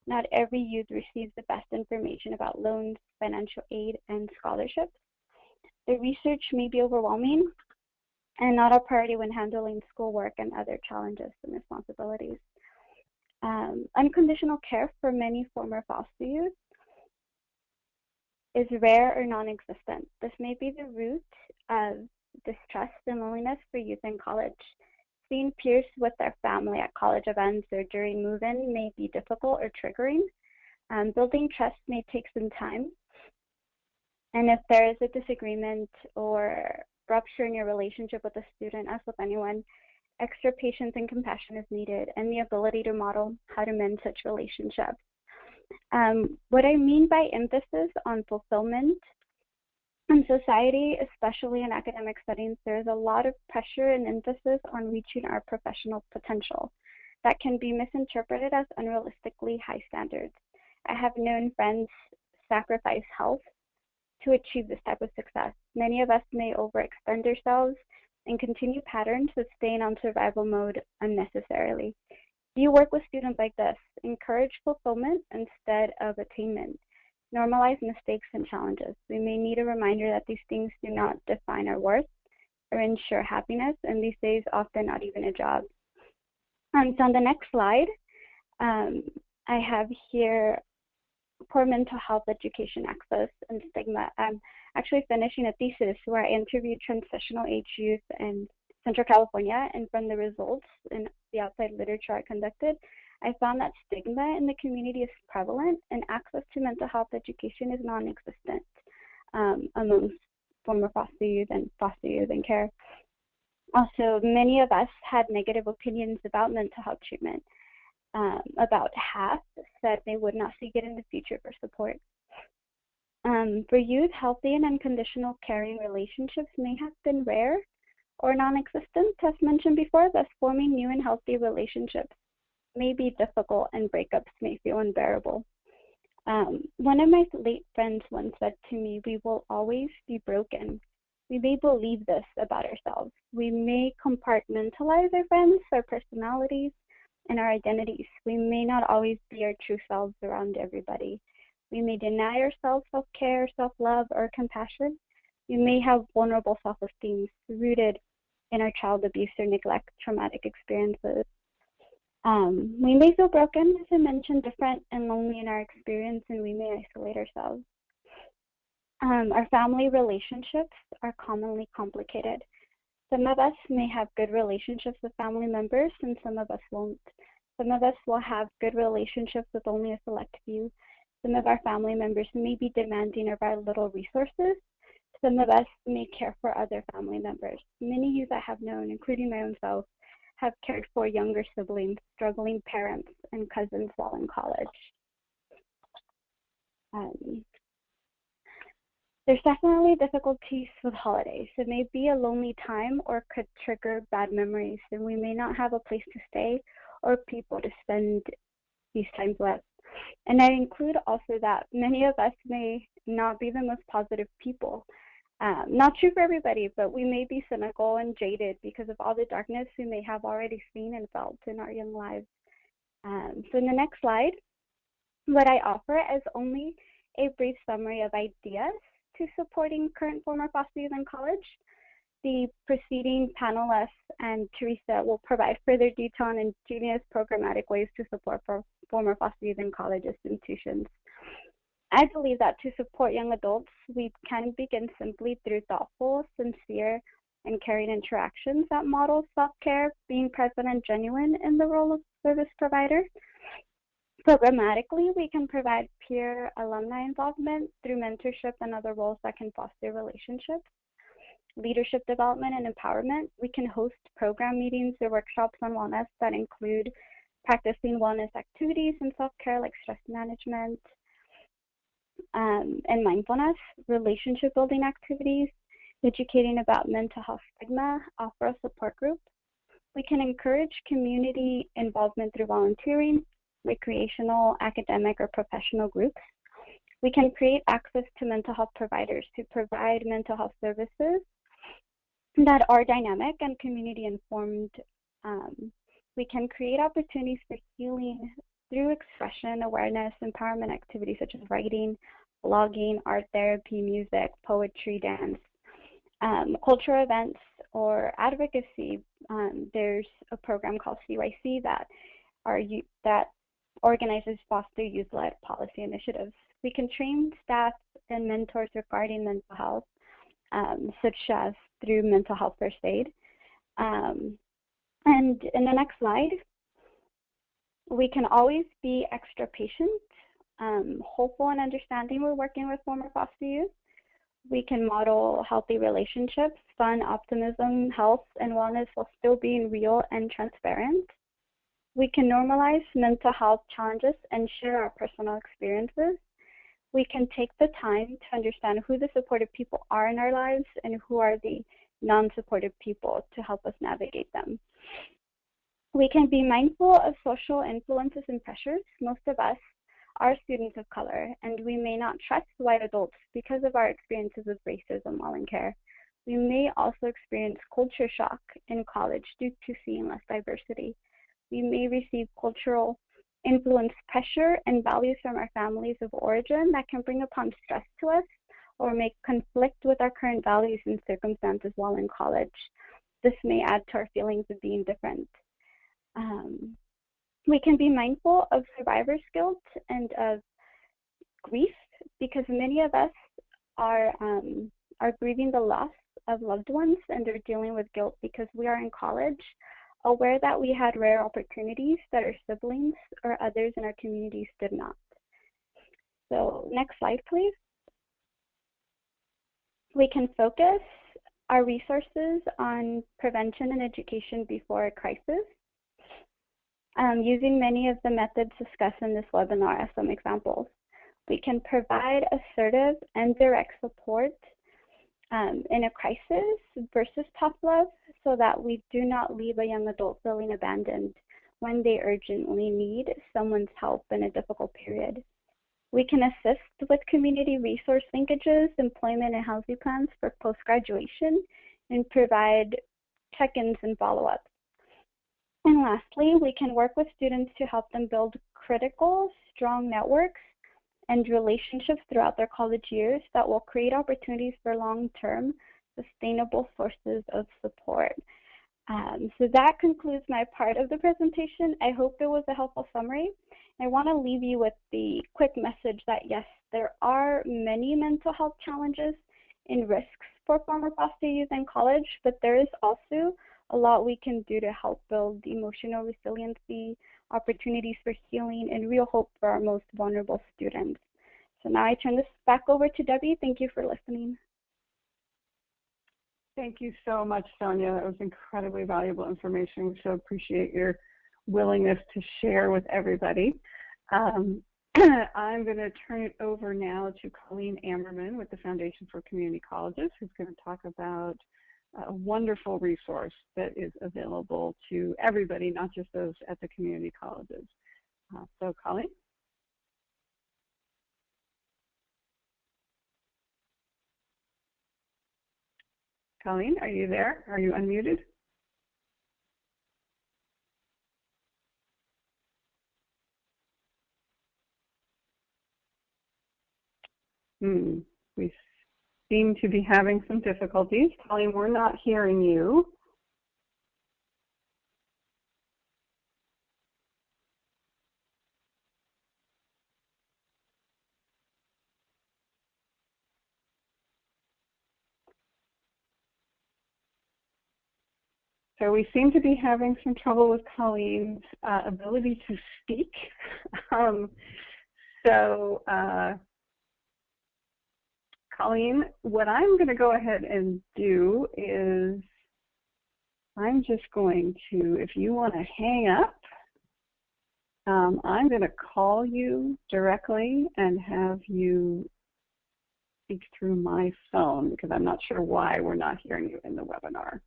Speaker 3: Not every youth receives the best information about loans, financial aid, and scholarships. The research may be overwhelming and not a priority when handling schoolwork and other challenges and responsibilities. Unconditional care for many former foster youth is rare or non-existent. This may be the root of distrust and loneliness for youth in college. Seeing peers with their family at college events or during move-in may be difficult or triggering. Building trust may take some time. And if there is a disagreement or rupture in your relationship with a student, as with anyone, extra patience and compassion is needed, and the ability to model how to mend such relationships. What I mean by emphasis on fulfillment in society, especially in academic settings, there is a lot of pressure and emphasis on reaching our professional potential that can be misinterpreted as unrealistically high standards. I have known friends sacrifice health to achieve this type of success. Many of us may overextend ourselves and continue patterns of staying on survival mode unnecessarily. Do you work with students like this? Encourage fulfillment instead of attainment. Normalize mistakes and challenges. We may need a reminder that these things do not define our worth or ensure happiness, and these days often not even a job. So on the next slide, I have here poor mental health education access and stigma. I'm actually finishing a thesis where I interviewed transitional age youth in Central California, and from the results in the outside literature I conducted, I found that stigma in the community is prevalent and access to mental health education is non-existent amongst former foster youth and care. Also, many of us had negative opinions about mental health treatment. About half said they would not seek it in the future for support. For youth, healthy and unconditional caring relationships may have been rare or non-existent, as mentioned before, thus forming new and healthy relationships may be difficult and breakups may feel unbearable. One of my late friends once said to me, "We will always be broken." We may believe this about ourselves. We may compartmentalize our friends, our personalities, and our identities. We may not always be our true selves around everybody. We may deny ourselves self-care, self-love, or compassion. We may have vulnerable self-esteem rooted in our child abuse or neglect, traumatic experiences. We may feel broken, as I mentioned, different and lonely in our experience, and we may isolate ourselves. Our family relationships are commonly complicated. Some of us may have good relationships with family members, and some of us won't. Some of us will have good relationships with only a select few. Some of our family members may be demanding of our little resources. Some of us may care for other family members. Many youth I have known, including my own self, have cared for younger siblings, struggling parents, and cousins while in college. There's definitely difficulties with holidays. It may be a lonely time or could trigger bad memories, and we may not have a place to stay or people to spend these times with. And I include also that many of us may not be the most positive people. Not true for everybody, but we may be cynical and jaded because of all the darkness we may have already seen and felt in our young lives. So in the next slide, what I offer is only a brief summary of ideas to supporting current former foster youth in college. The preceding panelists and Teresa will provide further detail on ingenious programmatic ways to support former foster youth in college institutions. I believe that to support young adults, we can begin simply through thoughtful, sincere, and caring interactions that model self-care, being present and genuine in the role of service provider. Programmatically, we can provide peer alumni involvement through mentorship and other roles that can foster relationships. Leadership development and empowerment, we can host program meetings or workshops on wellness that include practicing wellness activities and self-care like stress management, and mindfulness, relationship building activities, educating about mental health stigma, offer a support group. We can encourage community involvement through volunteering, recreational, academic, or professional groups. We can create access to mental health providers to provide mental health services that are dynamic and community informed. We can create opportunities for healing through expression, awareness, empowerment activities such as writing, blogging, art therapy, music, poetry, dance, cultural events, or advocacy. There's a program called CYC that organizes foster youth-led policy initiatives. We can train staff and mentors regarding mental health, such as through mental health first aid. And in the next slide, we can always be extra patient, hopeful and understanding when working with former foster youth. We can model healthy relationships, fun, optimism, health, and wellness while still being real and transparent. We can normalize mental health challenges and share our personal experiences. We can take the time to understand who the supportive people are in our lives and who are the non-supportive people to help us navigate them. We can be mindful of social influences and pressures. Most of us are students of color, and we may not trust white adults because of our experiences with racism while in care. We may also experience culture shock in college due to seeing less diversity. We may receive cultural influence pressure and values from our families of origin that can bring upon stress to us or may conflict with our current values and circumstances while in college. This may add to our feelings of being different. We can be mindful of survivor's guilt and of grief because many of us are grieving the loss of loved ones and they're dealing with guilt because we are in college, aware that we had rare opportunities that our siblings or others in our communities did not. So next slide, please. We can focus our resources on prevention and education before a crisis. Using many of the methods discussed in this webinar as some examples. We can provide assertive and direct support in a crisis versus tough love so that we do not leave a young adult feeling abandoned when they urgently need someone's help in a difficult period. We can assist with community resource linkages, employment and housing plans for post-graduation, and provide check-ins and follow-ups. And lastly, we can work with students to help them build critical, strong networks and relationships throughout their college years that will create opportunities for long-term, sustainable sources of support. So that concludes my part of the presentation. I hope it was a helpful summary. I want to leave you with the quick message that yes, there are many mental health challenges and risks for former foster youth in college, but there is also a lot we can do to help build emotional resiliency, opportunities for healing, and real hope for our most vulnerable students. So now I turn this back over to Debbie. Thank you for listening.
Speaker 1: Thank you so much, Sonia. That was incredibly valuable information. We so appreciate your willingness to share with everybody. I'm going to turn it over now to Colleen Ammerman with the Foundation for Community Colleges, who's going to talk about a wonderful resource that is available to everybody, not just those at the community colleges. So Colleen? Colleen, are you there? Are you unmuted? We seem to be having some difficulties. Colleen, we're not hearing you. So we seem to be having some trouble with Colleen's ability to speak. Colleen, what I'm going to go ahead and do is I'm just going to, if you want to hang up, I'm going to call you directly and have you speak through my phone because I'm not sure why we're not hearing you in the webinar.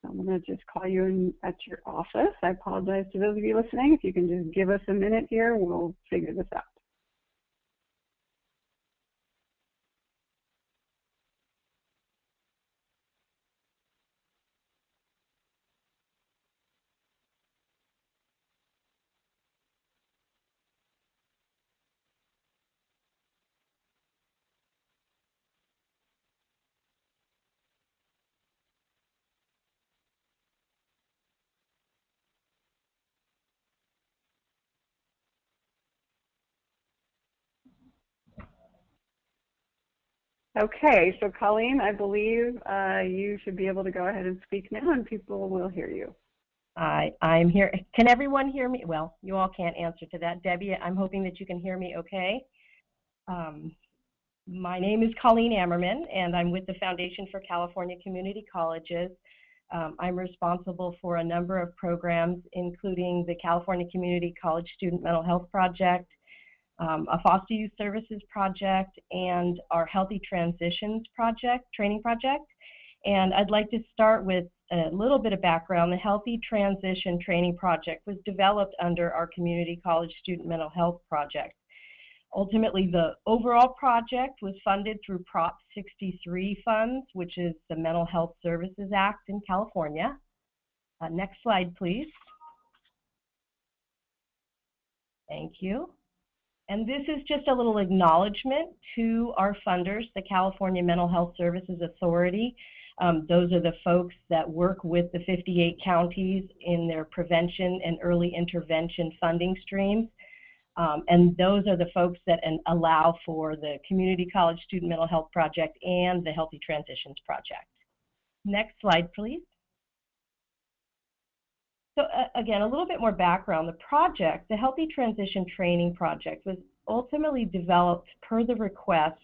Speaker 1: I'm going to just call you in at your office. I apologize to those of you listening. If you can just give us a minute here, we'll figure this out. Okay, so Colleen, I believe you should be able to go ahead and speak now and people will hear you.
Speaker 4: I'm here. Can everyone hear me? Well, you all can't answer to that. Debbie, I'm hoping that you can hear me okay. My name is Colleen Ammerman, and I'm with the Foundation for California Community Colleges. I'm responsible for a number of programs, including the California Community College Student Mental Health Project, a Foster Youth Services project, and our Healthy Transitions project, training project. And I'd like to start with a little bit of background. The Healthy Transition Training Project was developed under our Community College Student Mental Health Project. Ultimately, the overall project was funded through Prop 63 funds, which is the Mental Health Services Act in California. Next slide, please. Thank you. And this is just a little acknowledgement to our funders, the California Mental Health Services Authority. Those are the folks that work with the 58 counties in their prevention and early intervention funding streams. And those are the folks that allow for the Community College Student Mental Health Project and the Healthy Transitions Project. Next slide, please. So again, a little bit more background. The project, the Healthy Transition Training Project, was ultimately developed per the request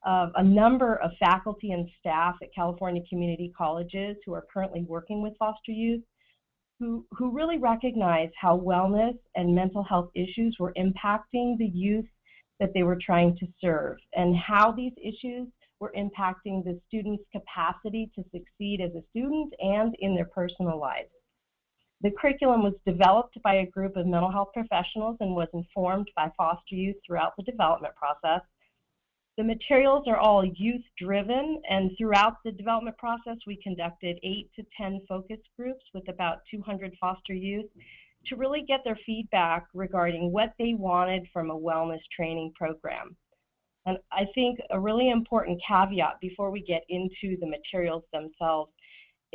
Speaker 4: of a number of faculty and staff at California community colleges who are currently working with foster youth, who really recognize how wellness and mental health issues were impacting the youth that they were trying to serve, and how these issues were impacting the students' capacity to succeed as a student and in their personal lives. The curriculum was developed by a group of mental health professionals and was informed by foster youth throughout the development process. The materials are all youth-driven, and throughout the development process, we conducted 8 to 10 focus groups with about 200 foster youth to really get their feedback regarding what they wanted from a wellness training program. And I think a really important caveat before we get into the materials themselves,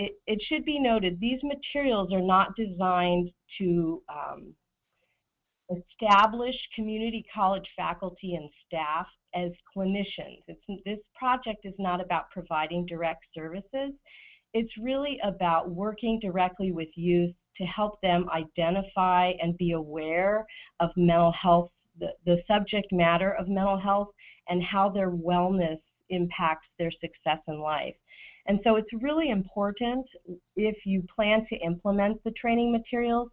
Speaker 4: it should be noted, these materials are not designed to establish community college faculty and staff as clinicians. This project is not about providing direct services. It's really about working directly with youth to help them identify and be aware of mental health, the subject matter of mental health, and how their wellness impacts their success in life. And so it's really important, if you plan to implement the training materials,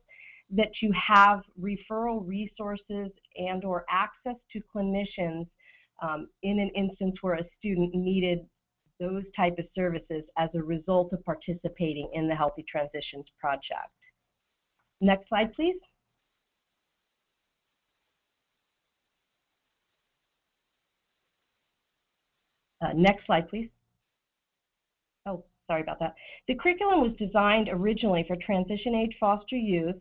Speaker 4: that you have referral resources and or access to clinicians in an instance where a student needed those type of services as a result of participating in the Healthy Transitions Project. Next slide, please. Next slide, please. Oh, sorry about that. The curriculum was designed originally for transition-age foster youth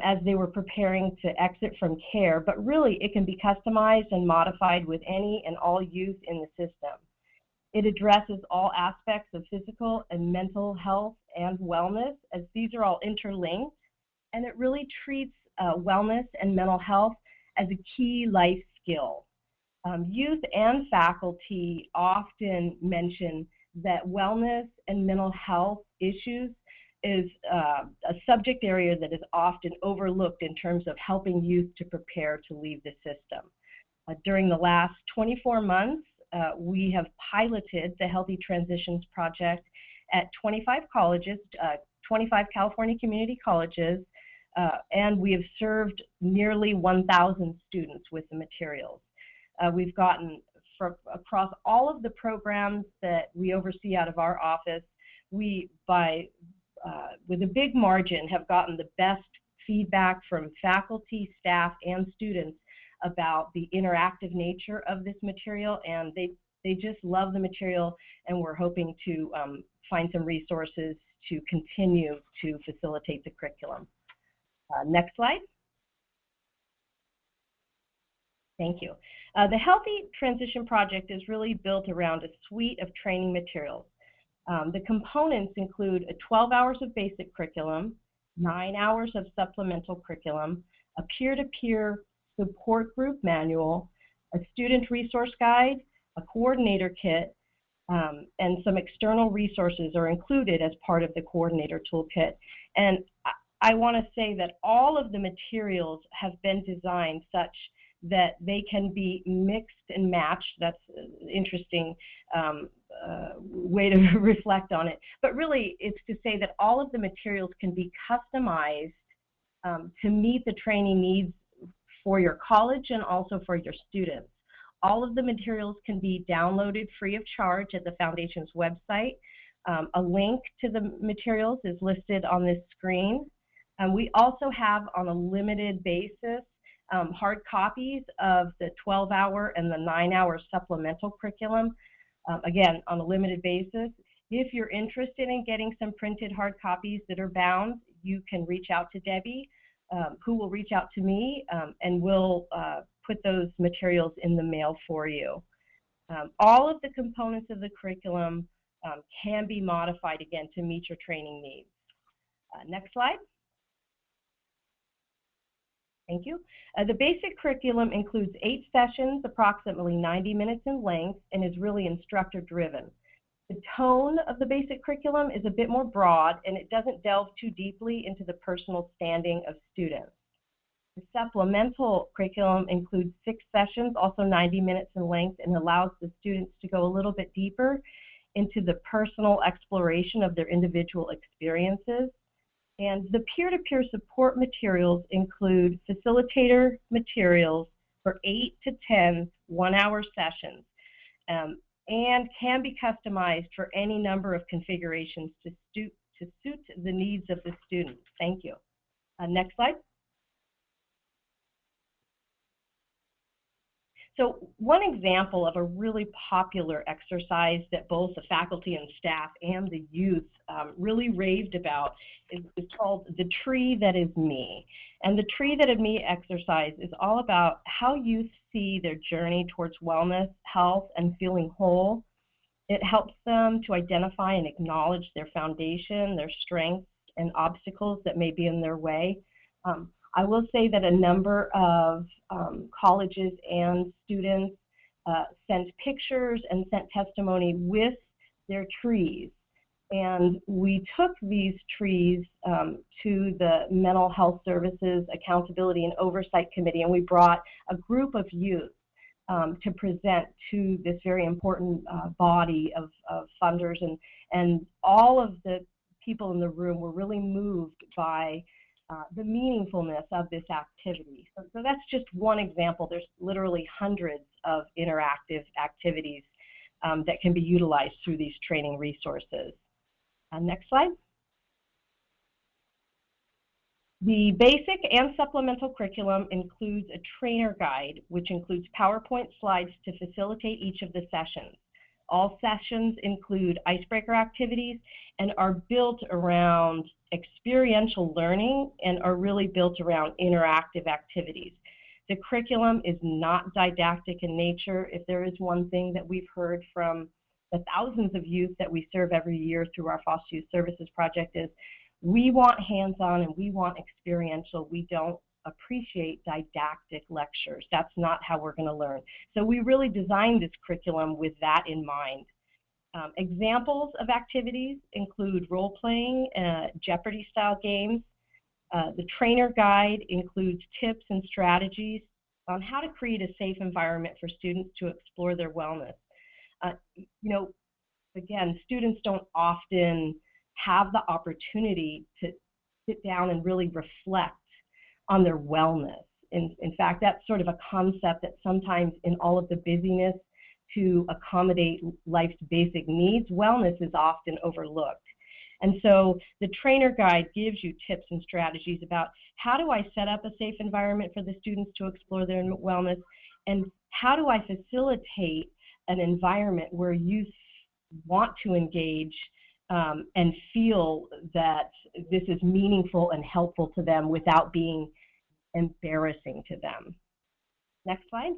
Speaker 4: as they were preparing to exit from care, but really it can be customized and modified with any and all youth in the system. It addresses all aspects of physical and mental health and wellness, as these are all interlinked, and it really treats wellness and mental health as a key life skill. Youth and faculty often mention that wellness and mental health issues is a subject area that is often overlooked in terms of helping youth to prepare to leave the system. During the last 24 months, we have piloted the Healthy Transitions Project at 25 colleges, 25 California community colleges, and we have served nearly 1,000 students with the materials. We've gotten, across all of the programs that we oversee out of our office, we, with a big margin, have gotten the best feedback from faculty, staff, and students about the interactive nature of this material, and they just love the material, and we're hoping to find some resources to continue to facilitate the curriculum. Next slide. Thank you. The Healthy Transition Project is really built around a suite of training materials. The components include 12 hours of basic curriculum, 9 hours of supplemental curriculum, a peer-to-peer support group manual, a student resource guide, a coordinator kit, and some external resources are included as part of the coordinator toolkit. And I want to say that all of the materials have been designed such that they can be mixed and matched. That's an interesting way to reflect on it. But really, it's to say that all of the materials can be customized to meet the training needs for your college and also for your students. All of the materials can be downloaded free of charge at the Foundation's website. A link to the materials is listed on this screen. We also have, on a limited basis, hard copies of the 12-hour and the 9-hour supplemental curriculum, again, on a limited basis. If you're interested in getting some printed hard copies that are bound, you can reach out to Debbie, who will reach out to me, and we'll put those materials in the mail for you. All of the components of the curriculum can be modified, again, to meet your training needs. Next slide. Thank you. The basic curriculum includes 8 sessions, approximately 90 minutes in length, and is really instructor-driven. The tone of the basic curriculum is a bit more broad, and it doesn't delve too deeply into the personal standing of students. The supplemental curriculum includes 6 sessions, also 90 minutes in length, and allows the students to go a little bit deeper into the personal exploration of their individual experiences. And the peer-to-peer support materials include facilitator materials for 8 to 10 one-hour sessions, and can be customized for any number of configurations to suit the needs of the students. Thank you. Next slide. So one example of a really popular exercise that both the faculty and staff and the youth really raved about is called the Tree That Is Me. And the Tree That Is Me exercise is all about how youth see their journey towards wellness, health, and feeling whole. It helps them to identify and acknowledge their foundation, their strengths, and obstacles that may be in their way. I will say that a number of colleges and students sent pictures and sent testimony with their trees. And we took these trees to the Mental Health Services Accountability and Oversight Committee, and we brought a group of youth to present to this very important body of funders. And all of the people in the room were really moved by the meaningfulness of this activity. So that's just one example. There's literally hundreds of interactive activities that can be utilized through these training resources. Next slide. The basic and supplemental curriculum includes a trainer guide, which includes PowerPoint slides to facilitate each of the sessions. All sessions include icebreaker activities and are built around experiential learning and are really built around interactive activities. The curriculum is not didactic in nature. If there is one thing that we've heard from the thousands of youth that we serve every year through our Foster Youth Services Project is we want hands-on and we want experiential. We don't appreciate didactic lectures. That's not how we're going to learn. So we really designed this curriculum with that in mind. Examples of activities include role-playing, Jeopardy-style games. The trainer guide includes tips and strategies on how to create a safe environment for students to explore their wellness. You know, again, students don't often have the opportunity to sit down and really reflect on their wellness. In fact, that's sort of a concept that sometimes in all of the busyness to accommodate life's basic needs, wellness is often overlooked. And so the trainer guide gives you tips and strategies about how do I set up a safe environment for the students to explore their wellness, and how do I facilitate an environment where youth want to engage and feel that this is meaningful and helpful to them without being embarrassing to them. Next slide.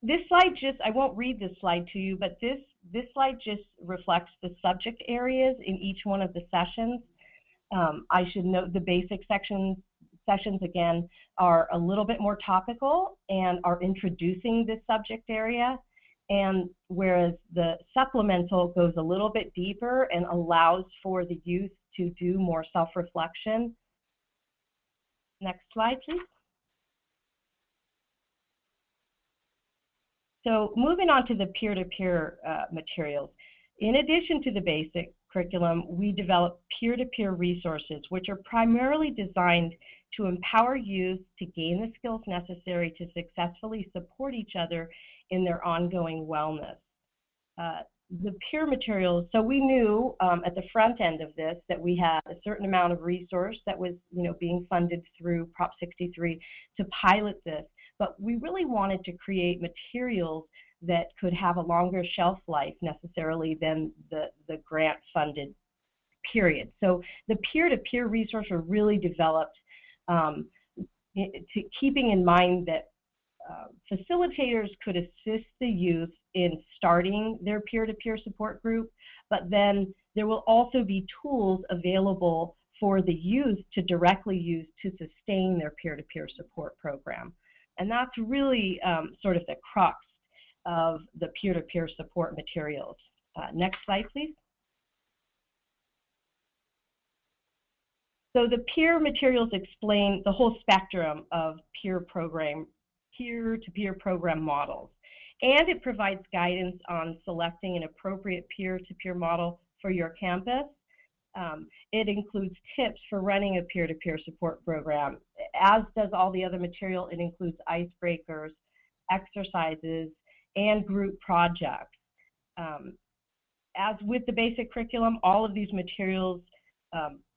Speaker 4: This slide just, I won't read this slide to you, but this slide just reflects the subject areas in each one of the sessions. I should note the basic sessions again are a little bit more topical and are introducing this subject area. and whereas the supplemental goes a little bit deeper and allows for the youth to do more self-reflection. Next slide, please. So moving on to the peer-to-peer materials. In addition to the basic curriculum, we develop peer-to-peer resources, which are primarily designed to empower youth to gain the skills necessary to successfully support each other in their ongoing wellness. The peer materials, so we knew at the front end of this that we had a certain amount of resource that was being funded through Prop 63 to pilot this, but we really wanted to create materials that could have a longer shelf life necessarily than the grant-funded period. So the peer-to-peer resource are really developed keeping in mind that facilitators could assist the youth in starting their peer-to-peer support group, but then there will also be tools available for the youth to directly use to sustain their peer-to-peer support program. And that's really sort of the crux of the peer-to-peer support materials. Next slide, please. So the peer materials explain the whole spectrum of peer-to-peer program models, and it provides guidance on selecting an appropriate peer-to-peer model for your campus. It includes tips for running a peer-to-peer support program. As does all the other material, it includes icebreakers, exercises, and group projects. As with the basic curriculum, all of these materials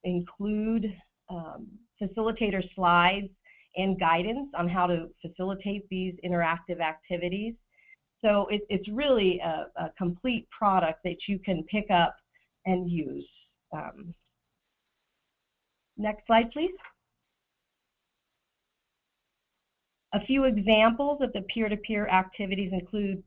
Speaker 4: include facilitator slides and guidance on how to facilitate these interactive activities. So it's really a complete product that you can pick up and use. Next slide, please. A few examples of the peer-to-peer activities include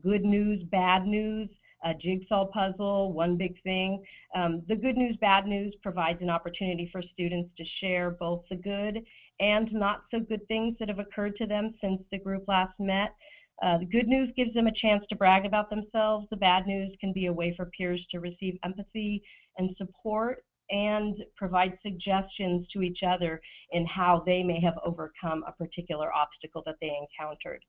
Speaker 4: good news, bad news, a jigsaw puzzle, one big thing. The good news, bad news provides an opportunity for students to share both the good and not so good things that have occurred to them since the group last met. The good news gives them a chance to brag about themselves. The bad news can be a way for peers to receive empathy and support and provide suggestions to each other in how they may have overcome a particular obstacle that they encountered.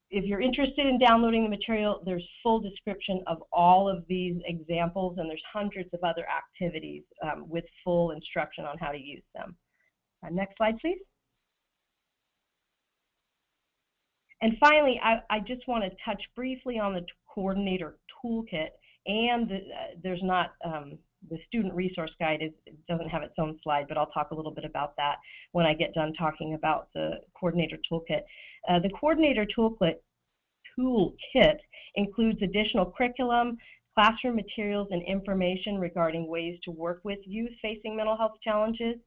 Speaker 4: If you're interested in downloading the material, there's full description of all of these examples, and there's hundreds of other activities with full instruction on how to use them. Next slide, please. And finally, I just want to touch briefly on the coordinator toolkit, and there's not, the student resource guide doesn't have its own slide, but I'll talk a little bit about that when I get done talking about the coordinator toolkit. The coordinator toolkit includes additional curriculum, classroom materials, and information regarding ways to work with youth facing mental health challenges,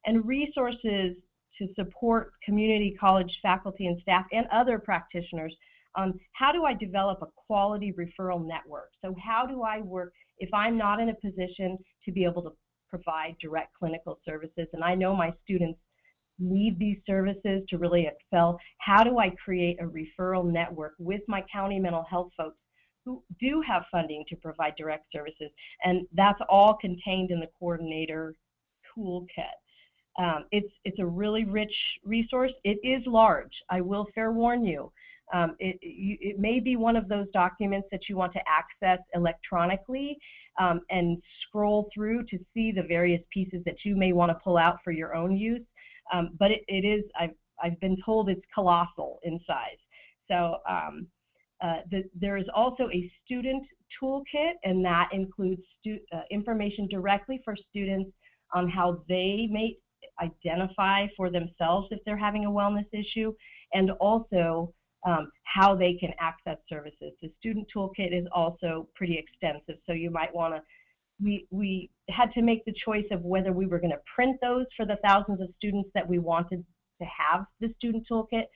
Speaker 4: and resources to support community college faculty and staff and other practitioners on how do I develop a quality referral network. So how do I work if I'm not in a position to be able to provide direct clinical services, and I know my students need these services to really excel. How do I create a referral network with my county mental health folks who do have funding to provide direct services? And that's all contained in the coordinator toolkit. It's a really rich resource. It is large. I will fair warn you. It may be one of those documents that you want to access electronically and scroll through to see the various pieces that you may want to pull out for your own use. But it is, I've been told it's colossal in size. So there is also a student toolkit, and that includes information directly for students on how they may identify for themselves if they're having a wellness issue, and also how they can access services. The student toolkit is also pretty extensive, so you might want to, we had to make the choice of whether we were going to print those for the thousands of students that we wanted to have the student toolkit,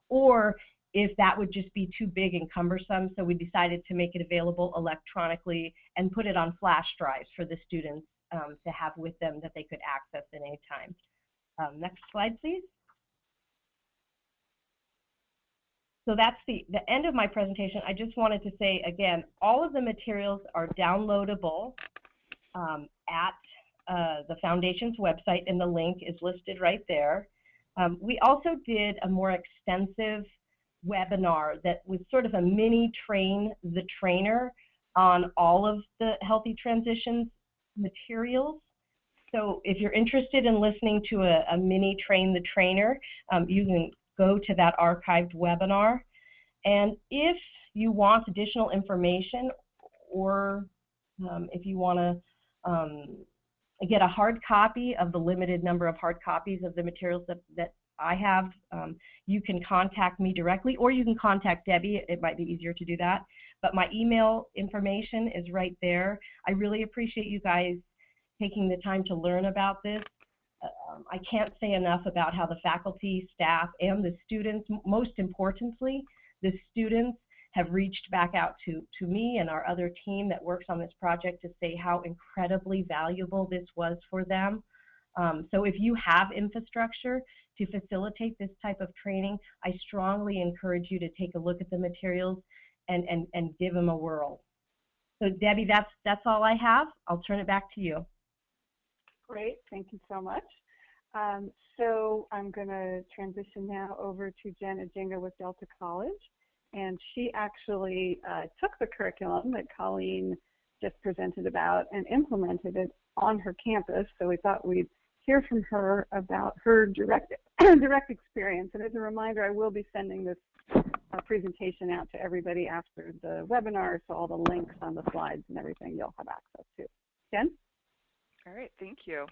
Speaker 4: or if that would just be too big and cumbersome, so we decided to make it available electronically and put it on flash drives for the students to have with them that they could access at any time. Next slide, please. So that's the end of my presentation. I just wanted to say, again, all of the materials are downloadable at the Foundation's website, and the link is listed right there. We also did a more extensive webinar that was sort of a mini train the trainer on all of the Healthy Transitions materials. So if you're interested in listening to a mini train the trainer, you can go to that archived webinar. And if you want additional information, or if you want to get a hard copy of the limited number of hard copies of the materials that I have, you can contact me directly, or you can contact Debbie. It might be easier to do that. But my email information is right there. I really appreciate you guys taking the time to learn about this. I can't say enough about how the faculty, staff, and the students, most importantly, the students have reached back out to me and our other team that works on this project to say how incredibly valuable this was for them. So if you have infrastructure to facilitate this type of training, I strongly encourage you to take a look at the materials and give them a whirl. So Debbie, that's all I have. I'll turn it back to you.
Speaker 1: Great, thank you so much. So I'm going to transition now over to Jen Ajinga with Delta College. And she actually took the curriculum that Colleen just presented about and implemented it on her campus. So we thought we'd hear from her about her direct experience. And as a reminder, I will be sending this presentation out to everybody after the webinar, so all the links on the slides and everything you'll have access to. Jen?
Speaker 5: All right, thank you.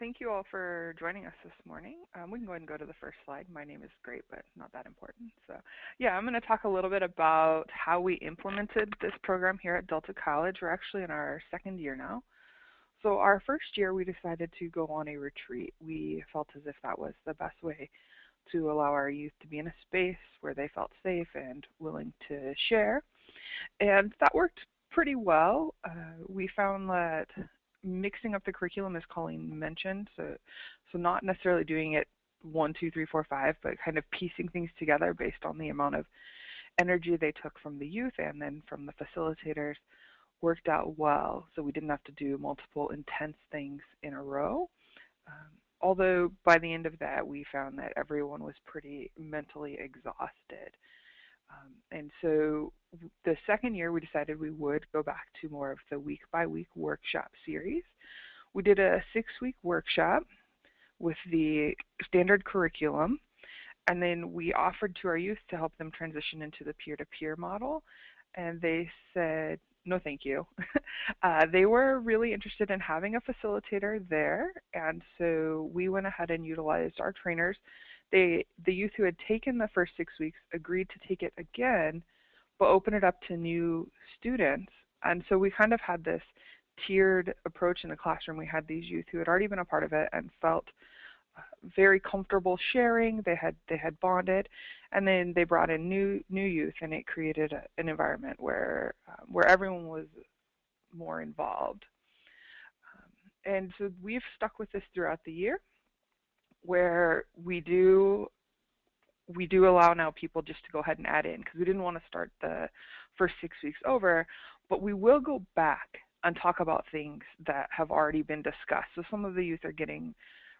Speaker 5: Thank you all for joining us this morning. We can go ahead and go to the first slide. My name is great, but not that important. So yeah, I'm going to talk a little bit about how we implemented this program here at Delta College. We're actually in our second year now. So our first year, we decided to go on a retreat. We felt as if that was the best way to allow our youth to be in a space where they felt safe and willing to share. And that worked pretty well. We found that mixing up the curriculum, as Colleen mentioned, so not necessarily doing it 1, 2, 3, 4, 5, but kind of piecing things together based on the amount of energy they took from the youth and then from the facilitators, worked out well. So we didn't have to do multiple intense things in a row. Although by the end of that, we found that everyone was pretty mentally exhausted. And so the second year, we decided we would go back to more of the week-by-week workshop series. We did a 6-week workshop with the standard curriculum, and then we offered to our youth to help them transition into the peer-to-peer model, and they said, no, thank you. They were really interested in having a facilitator there, and so we went ahead and utilized our trainers. The youth who had taken the first 6 weeks agreed to take it again, but open it up to new students. And so we kind of had this tiered approach in the classroom. We had these youth who had already been a part of it and felt very comfortable sharing. They had bonded, and then they brought in new youth, and it created an environment where everyone was more involved. And so we've stuck with this throughout the year, where we do allow now people just to go ahead and add in, because we didn't want to start the first 6 weeks over, but we will go back and talk about things that have already been discussed. So some of the youth are getting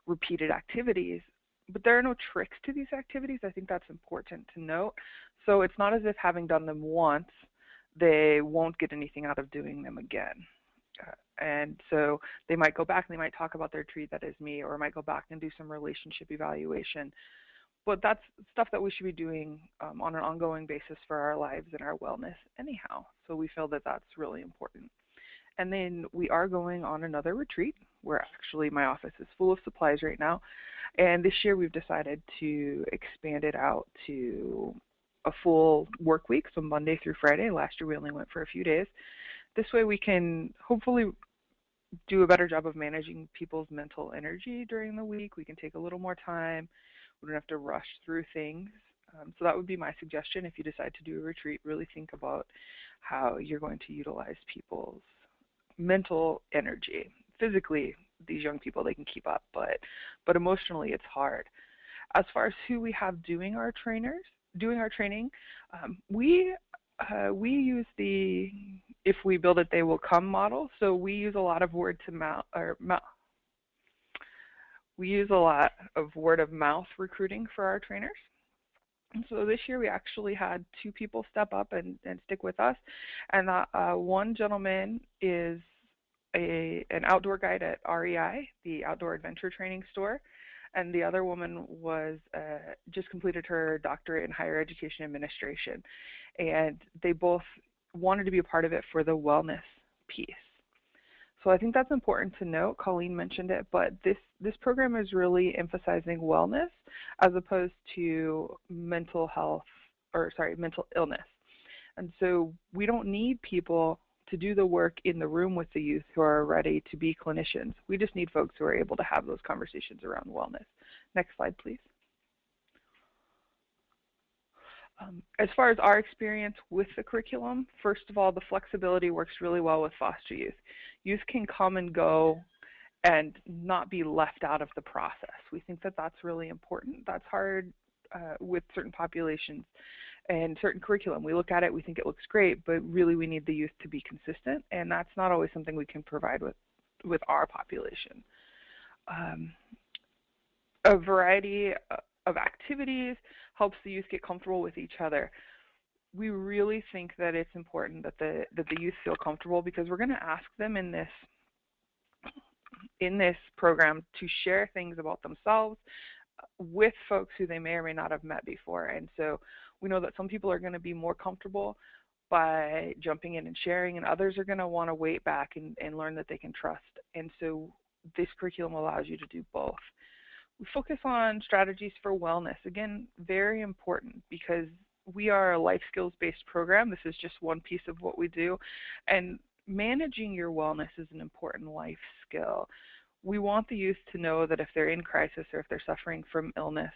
Speaker 5: repeated activities, but there are no tricks to these activities. I think that's important to note. So it's not as if having done them once, they won't get anything out of doing them again. And so they might go back and they might talk about their treat that is me, or might go back and do some relationship evaluation. But that's stuff that we should be doing on an ongoing basis for our lives and our wellness anyhow. So we feel that that's really important. And then we are going on another retreat, where actually my office is full of supplies right now. And this year we've decided to expand it out to a full work week, so Monday through Friday. Last year we only went for a few days. This way we can hopefully do a better job of managing people's mental energy during the week. We can take a little more time. We don't have to rush through things. So that would be my suggestion. If you decide to do a retreat, really think about how you're going to utilize people's mental energy. Physically, these young people, they can keep up, but emotionally it's hard. As far as who we have doing our trainers, doing our training, we use the "if we build it, they will come" model. So we use a lot of word to mouth, we use a lot of word of mouth recruiting for our trainers. And so this year we actually had 2 people step up and stick with us. And one gentleman is an outdoor guide at REI, the Outdoor Adventure Training Store. And the other woman was just completed her doctorate in higher education administration. And they both wanted to be a part of it for the wellness piece. So I think that's important to note. Colleen mentioned it, but this program is really emphasizing wellness as opposed to mental illness. And so we don't need people to do the work in the room with the youth who are ready to be clinicians. We just need folks who are able to have those conversations around wellness. Next slide, please. As far as our experience with the curriculum, first of all, the flexibility works really well with foster youth. Youth can come and go and not be left out of the process. We think that that's really important. That's hard with certain populations and certain curriculum. We look at it, we think it looks great, but really we need the youth to be consistent, and that's not always something we can provide with our population. A variety of activities helps the youth get comfortable with each other. We really think that it's important that the youth feel comfortable, because we're going to ask them in this program to share things about themselves with folks who they may or may not have met before. And so we know that some people are going to be more comfortable by jumping in and sharing, and others are going to want to wait back and learn that they can trust. And so this curriculum allows you to do both. We focus on strategies for wellness. Again, very important, because we are a life skills-based program. This is just one piece of what we do. And managing your wellness is an important life skill. We want the youth to know that if they're in crisis or if they're suffering from illness,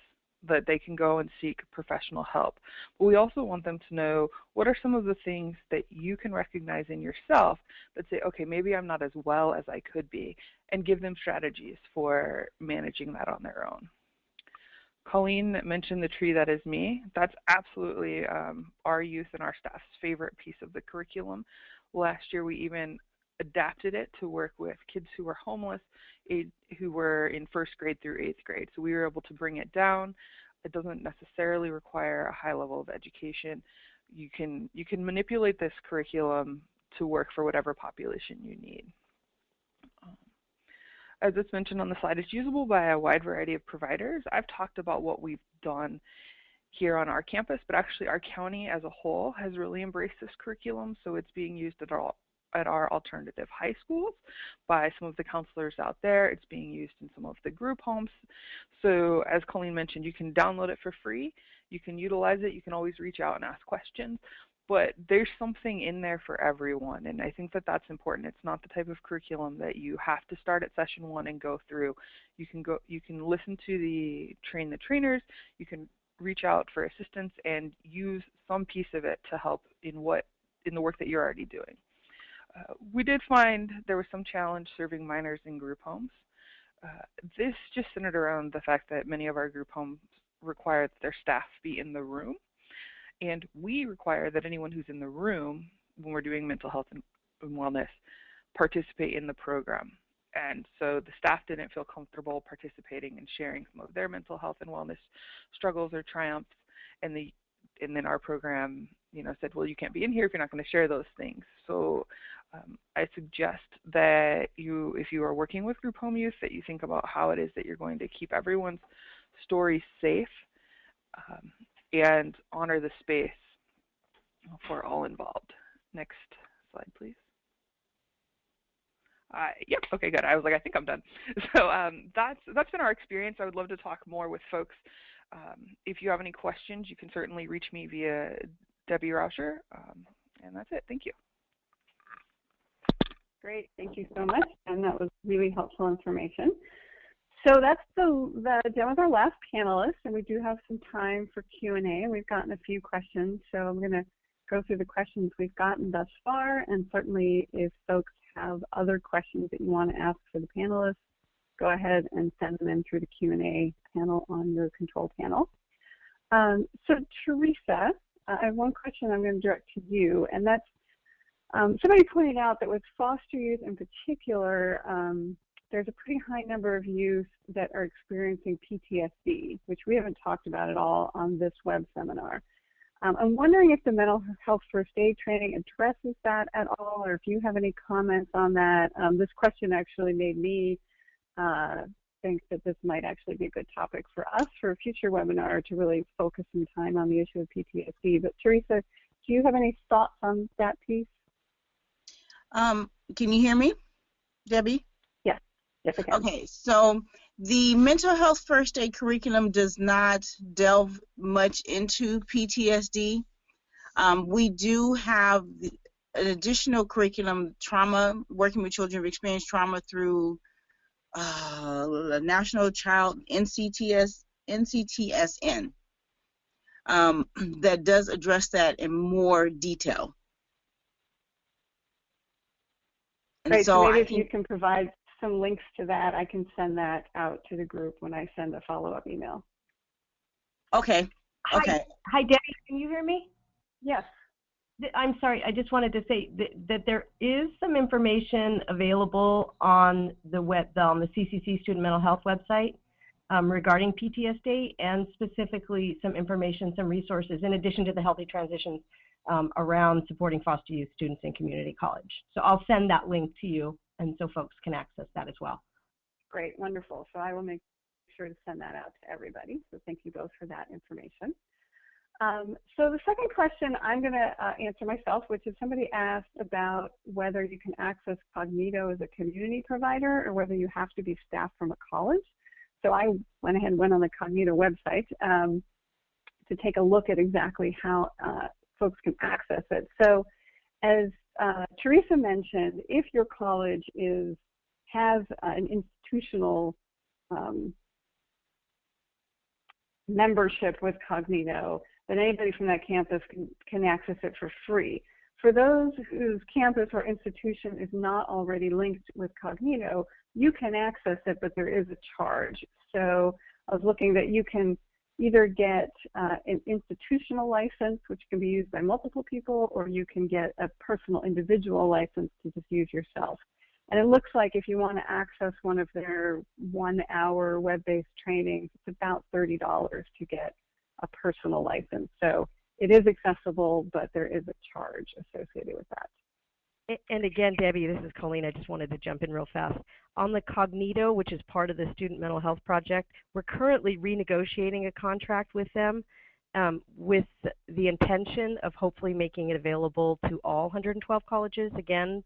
Speaker 5: that they can go and seek professional help. But we also want them to know what are some of the things that you can recognize in yourself that say, okay, maybe I'm not as well as I could be, and give them strategies for managing that on their own. Colleen mentioned the tree that is me. That's absolutely our youth and our staff's favorite piece of the curriculum. Last year we even adapted it to work with kids who were homeless, who were in 1st grade through 8th grade. So we were able to bring it down. It doesn't necessarily require a high level of education. You can manipulate this curriculum to work for whatever population you need. As it's mentioned on the slide, it's usable by a wide variety of providers. I've talked about what we've done here on our campus, but actually our county as a whole has really embraced this curriculum. So it's being used at our alternative high schools by some of the counselors out there. It's being used in some of the group homes. So as Colleen mentioned, you can download it for free. You can utilize it. You can always reach out and ask questions. But there's something in there for everyone, and I think that that's important. It's not the type of curriculum that you have to start at session 1 and go through. You can listen to the train the trainers. You can reach out for assistance and use some piece of it to help in the work that you're already doing. We did find there was some challenge serving minors in group homes. This just centered around the fact that many of our group homes require that their staff be in the room, and we require that anyone who's in the room when we're doing mental health and wellness participate in the program. And so the staff didn't feel comfortable participating and sharing some of their mental health and wellness struggles or triumphs, and then our program, said, well, you can't be in here if you're not going to share those things. So I suggest that if you are working with group home youth, that you think about how it is that you're going to keep everyone's story safe and honor the space for all involved. Next slide, please. Yep, okay, good. I was like, I think I'm done. So that's been our experience. I would love to talk more with folks. If you have any questions, you can certainly reach me via Debbie Rauscher, and that's it. Thank you.
Speaker 1: Great, thank you so much, and that was really helpful information. So that's done with our last panelist, and we do have some time for Q&A. We've gotten a few questions, so I'm going to go through the questions we've gotten thus far, and certainly if folks have other questions that you want to ask for the panelists, go ahead and send them in through the Q&A panel on your control panel. So Teresa, I have one question I'm going to direct to you, and that's somebody pointed out that with foster youth in particular, there's a pretty high number of youth that are experiencing PTSD, which we haven't talked about at all on this web seminar. I'm wondering if the mental health first aid training addresses that at all, or if you have any comments on that. This question actually made me think that this might actually be a good topic for us for a future webinar to really focus some time on the issue of PTSD. But Teresa, do you have any thoughts on that piece?
Speaker 2: Can you hear me, Debbie?
Speaker 1: Yes, yes I can.
Speaker 2: Okay, so the mental health first aid curriculum does not delve much into PTSD. We do have an additional curriculum, trauma, working with children who've experienced trauma through the National Child NCTSN that does address that in more detail. And
Speaker 1: Great, so maybe if
Speaker 2: you
Speaker 1: you can provide some links to that, I can send that out to the group when I send a follow-up email.
Speaker 2: Okay, okay.
Speaker 4: Hi, Debbie, can you hear me?
Speaker 1: Yes.
Speaker 4: I'm sorry, I just wanted to say that there is some information available on the on the CCC Student Mental Health website regarding PTSD, and specifically some information, some resources, in addition to the Healthy Transitions around supporting foster youth students in community college. So I'll send that link to you, and so folks can access that as well.
Speaker 1: Great, wonderful. So I will make sure to send that out to everybody. So thank you both for that information. So the second question I'm going to answer myself, which is somebody asked about whether you can access Cognito as a community provider or whether you have to be staffed from a college. So I went ahead and went on the Cognito website to take a look at exactly how folks can access it. So as Teresa mentioned, if your college has an institutional membership with Cognito, then anybody from that campus can access it for free. For those whose campus or institution is not already linked with Cognito, you can access it, but there is a charge. So I was looking that you can either get an institutional license, which can be used by multiple people, or you can get a personal individual license to just use yourself. And it looks like if you want to access one of their 1-hour web-based trainings, it's about $30 to get a personal license. So it is accessible, but there is a charge associated with that.
Speaker 4: And again, Debbie, this is Colleen. I just wanted to jump in real fast. On the Cognito, which is part of the Student Mental Health Project, we're currently renegotiating a contract with them with the intention of hopefully making it available to all 112 colleges again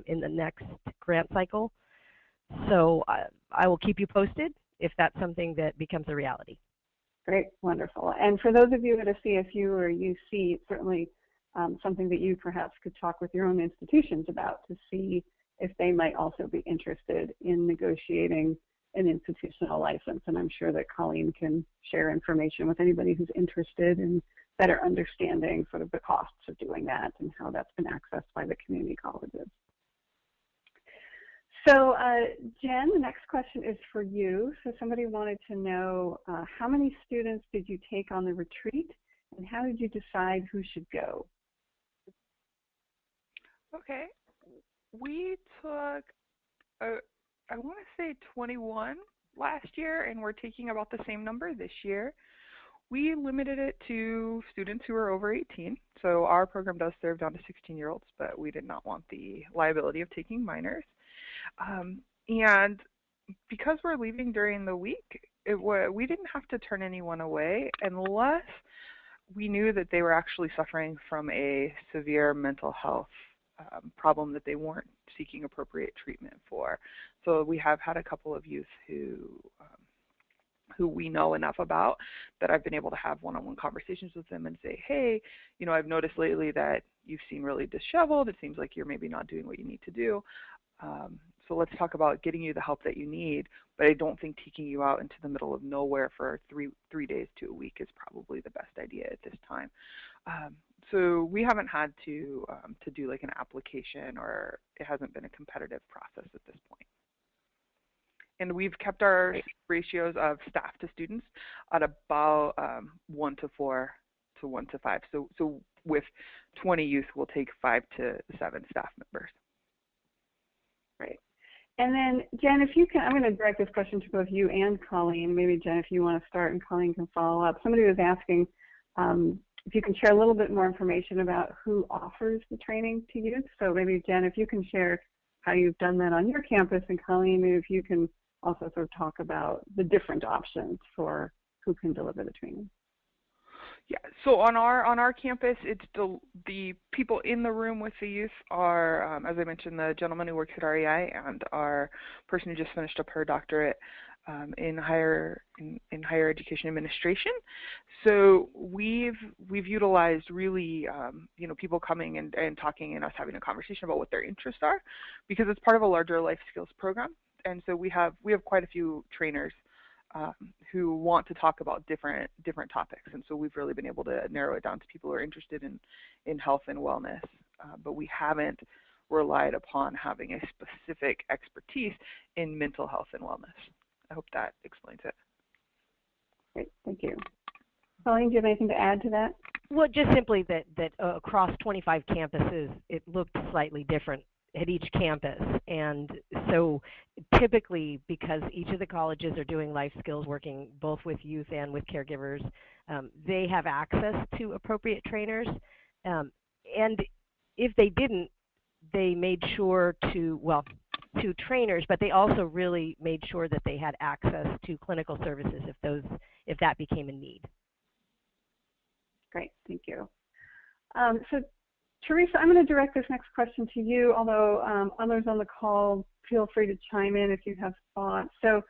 Speaker 4: in the next grant cycle. So I will keep you posted if that's something that becomes a reality.
Speaker 1: Great, wonderful. And for those of you at a CSU or UC, certainly something that you perhaps could talk with your own institutions about to see if they might also be interested in negotiating an institutional license. And I'm sure that Colleen can share information with anybody who's interested in better understanding sort of the costs of doing that and how that's been accessed by the community colleges. So Jen, the next question is for you. So somebody wanted to know how many students did you take on the retreat and how did you decide who should go?
Speaker 5: Okay, we took, I want to say 21 last year, and we're taking about the same number this year. We limited it to students who are over 18, so our program does serve down to 16-year-olds, but we did not want the liability of taking minors. And because we're leaving during the week, we didn't have to turn anyone away unless we knew that they were actually suffering from a severe mental health problem that they weren't seeking appropriate treatment for. So we have had a couple of youth who we know enough about that I've been able to have one-on-one conversations with them and say, hey, you know, I've noticed lately that you seem really disheveled. It seems like you're maybe not doing what you need to do. So let's talk about getting you the help that you need, but I don't think taking you out into the middle of nowhere for three days to a week is probably the best idea at this time. So we haven't had to do like an application, or it hasn't been a competitive process at this point. And we've kept our ratios of staff to students at about 1 to 4 to 1 to 5. So with 20 youth, we'll take 5 to 7 staff members.
Speaker 1: Great. And then, Jen, if you can, I'm going to direct this question to both you and Colleen. Maybe, Jen, if you want to start and Colleen can follow up. Somebody was asking if you can share a little bit more information about who offers the training to youth. So maybe, Jen, if you can share how you've done that on your campus, and Colleen, maybe if you can also sort of talk about the different options for who can deliver the training.
Speaker 5: Yeah, so on our campus, it's the people in the room with the youth are, as I mentioned, the gentleman who works at REI and our person who just finished up her doctorate in higher education administration. So we've utilized really people coming and talking and us having a conversation about what their interests are, because it's part of a larger life skills program. And so we have quite a few trainers who want to talk about different topics, and so we've really been able to narrow it down to people who are interested in health and wellness, but we haven't relied upon having a specific expertise in mental health and wellness. I hope that explains it.
Speaker 1: Great, thank you. Colleen, do you have anything to add to that?
Speaker 6: Well, just simply that across 25 campuses, it looked slightly different at each campus. And so typically, because each of the colleges are doing life skills, working both with youth and with caregivers, they have access to appropriate trainers. And if they didn't, they made sure to trainers, but they also really made sure that they had access to clinical services if that became a need.
Speaker 1: Great, thank you. So Teresa, I'm going to direct this next question to you, although others on the call, feel free to chime in if you have thoughts. So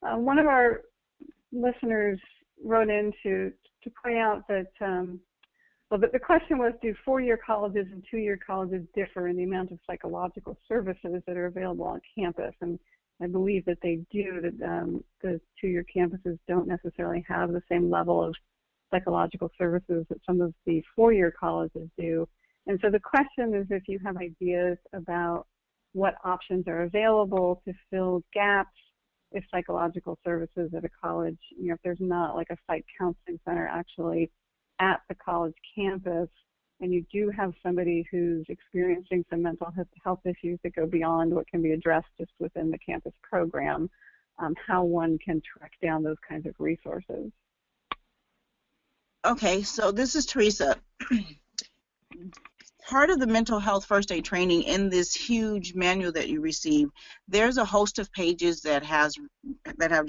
Speaker 1: one of our listeners wrote in to point out that, the question was, do 4-year colleges and 2-year colleges differ in the amount of psychological services that are available on campus? And I believe that they do, that the 2-year campuses don't necessarily have the same level of psychological services that some of the 4-year colleges do. And so the question is if you have ideas about what options are available to fill gaps if psychological services at a college, if there's not like a psych counseling center actually at the college campus, and you do have somebody who's experiencing some mental health issues that go beyond what can be addressed just within the campus program, how one can track down those kinds of resources.
Speaker 2: Okay, so this is Teresa. Part of the mental health first aid training in this huge manual that you receive, there's a host of pages that have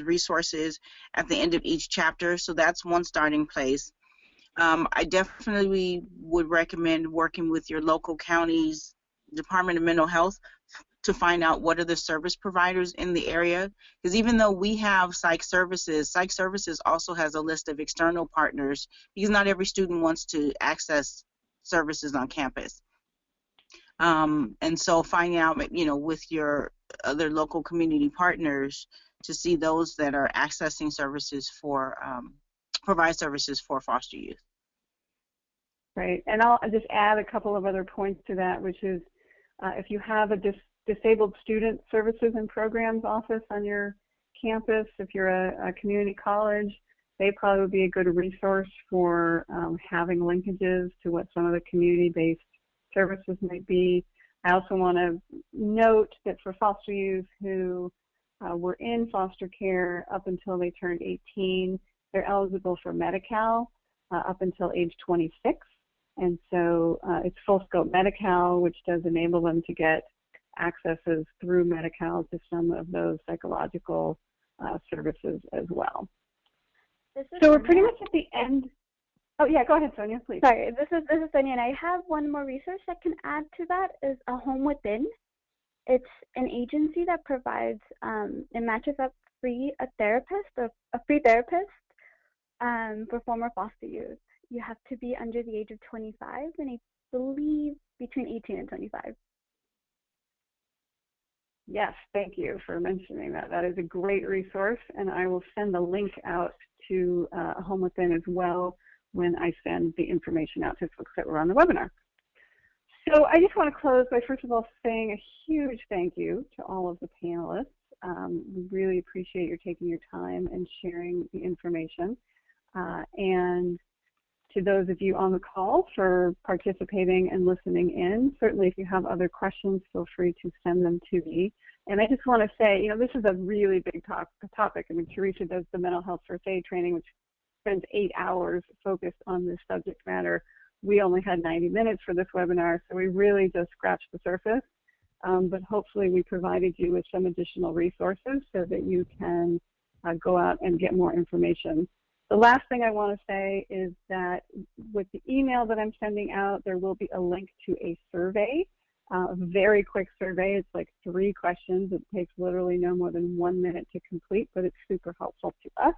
Speaker 2: resources at the end of each chapter, so that's one starting place. I definitely would recommend working with your local county's Department of Mental Health to find out what are the service providers in the area, because even though we have psych services also has a list of external partners, because not every student wants to access services on campus. And so finding out, with your other local community partners to see those that are accessing services for, provide services for foster youth.
Speaker 1: Right, and I'll just add a couple of other points to that, which is if you have a disabled student services and programs office on your campus, if you're a community college, they probably would be a good resource for having linkages to what some of the community-based services might be. I also want to note that for foster youth who were in foster care up until they turned 18, they're eligible for Medi-Cal up until age 26. And so it's full scope Medi-Cal, which does enable them to get accesses through Medi-Cal to some of those psychological services as well. So we're pretty much at the end. Oh yeah, go ahead, Sonia, please.
Speaker 3: Sorry, this is Sonia, and I have one more resource I can add to that. Is A Home Within. It's an agency that provides it matches up a free therapist for former foster youth. You have to be under the age of 25, and I believe between 18 and 25.
Speaker 1: Yes, thank you for mentioning that. That is a great resource, and I will send the link out to A Home Within as well when I send the information out to folks that were on the webinar. So I just want to close by first of all saying a huge thank you to all of the panelists We really appreciate your taking your time and sharing the information. And to those of you on the call for participating and listening in. Certainly, if you have other questions, feel free to send them to me. And I just want to say, this is a really big topic. I mean, Teresa does the mental health first aid training, which spends 8 hours focused on this subject matter. We only had 90 minutes for this webinar, so we really just scratched the surface. But hopefully we provided you with some additional resources so that you can go out and get more information. The last thing I want to say is that with the email that I'm sending out, there will be a link to a survey, a very quick survey. It's like 3 questions. It takes literally no more than 1 minute to complete, but it's super helpful to us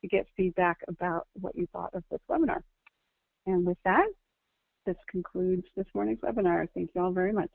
Speaker 1: to get feedback about what you thought of this webinar. And with that, this concludes this morning's webinar. Thank you all very much.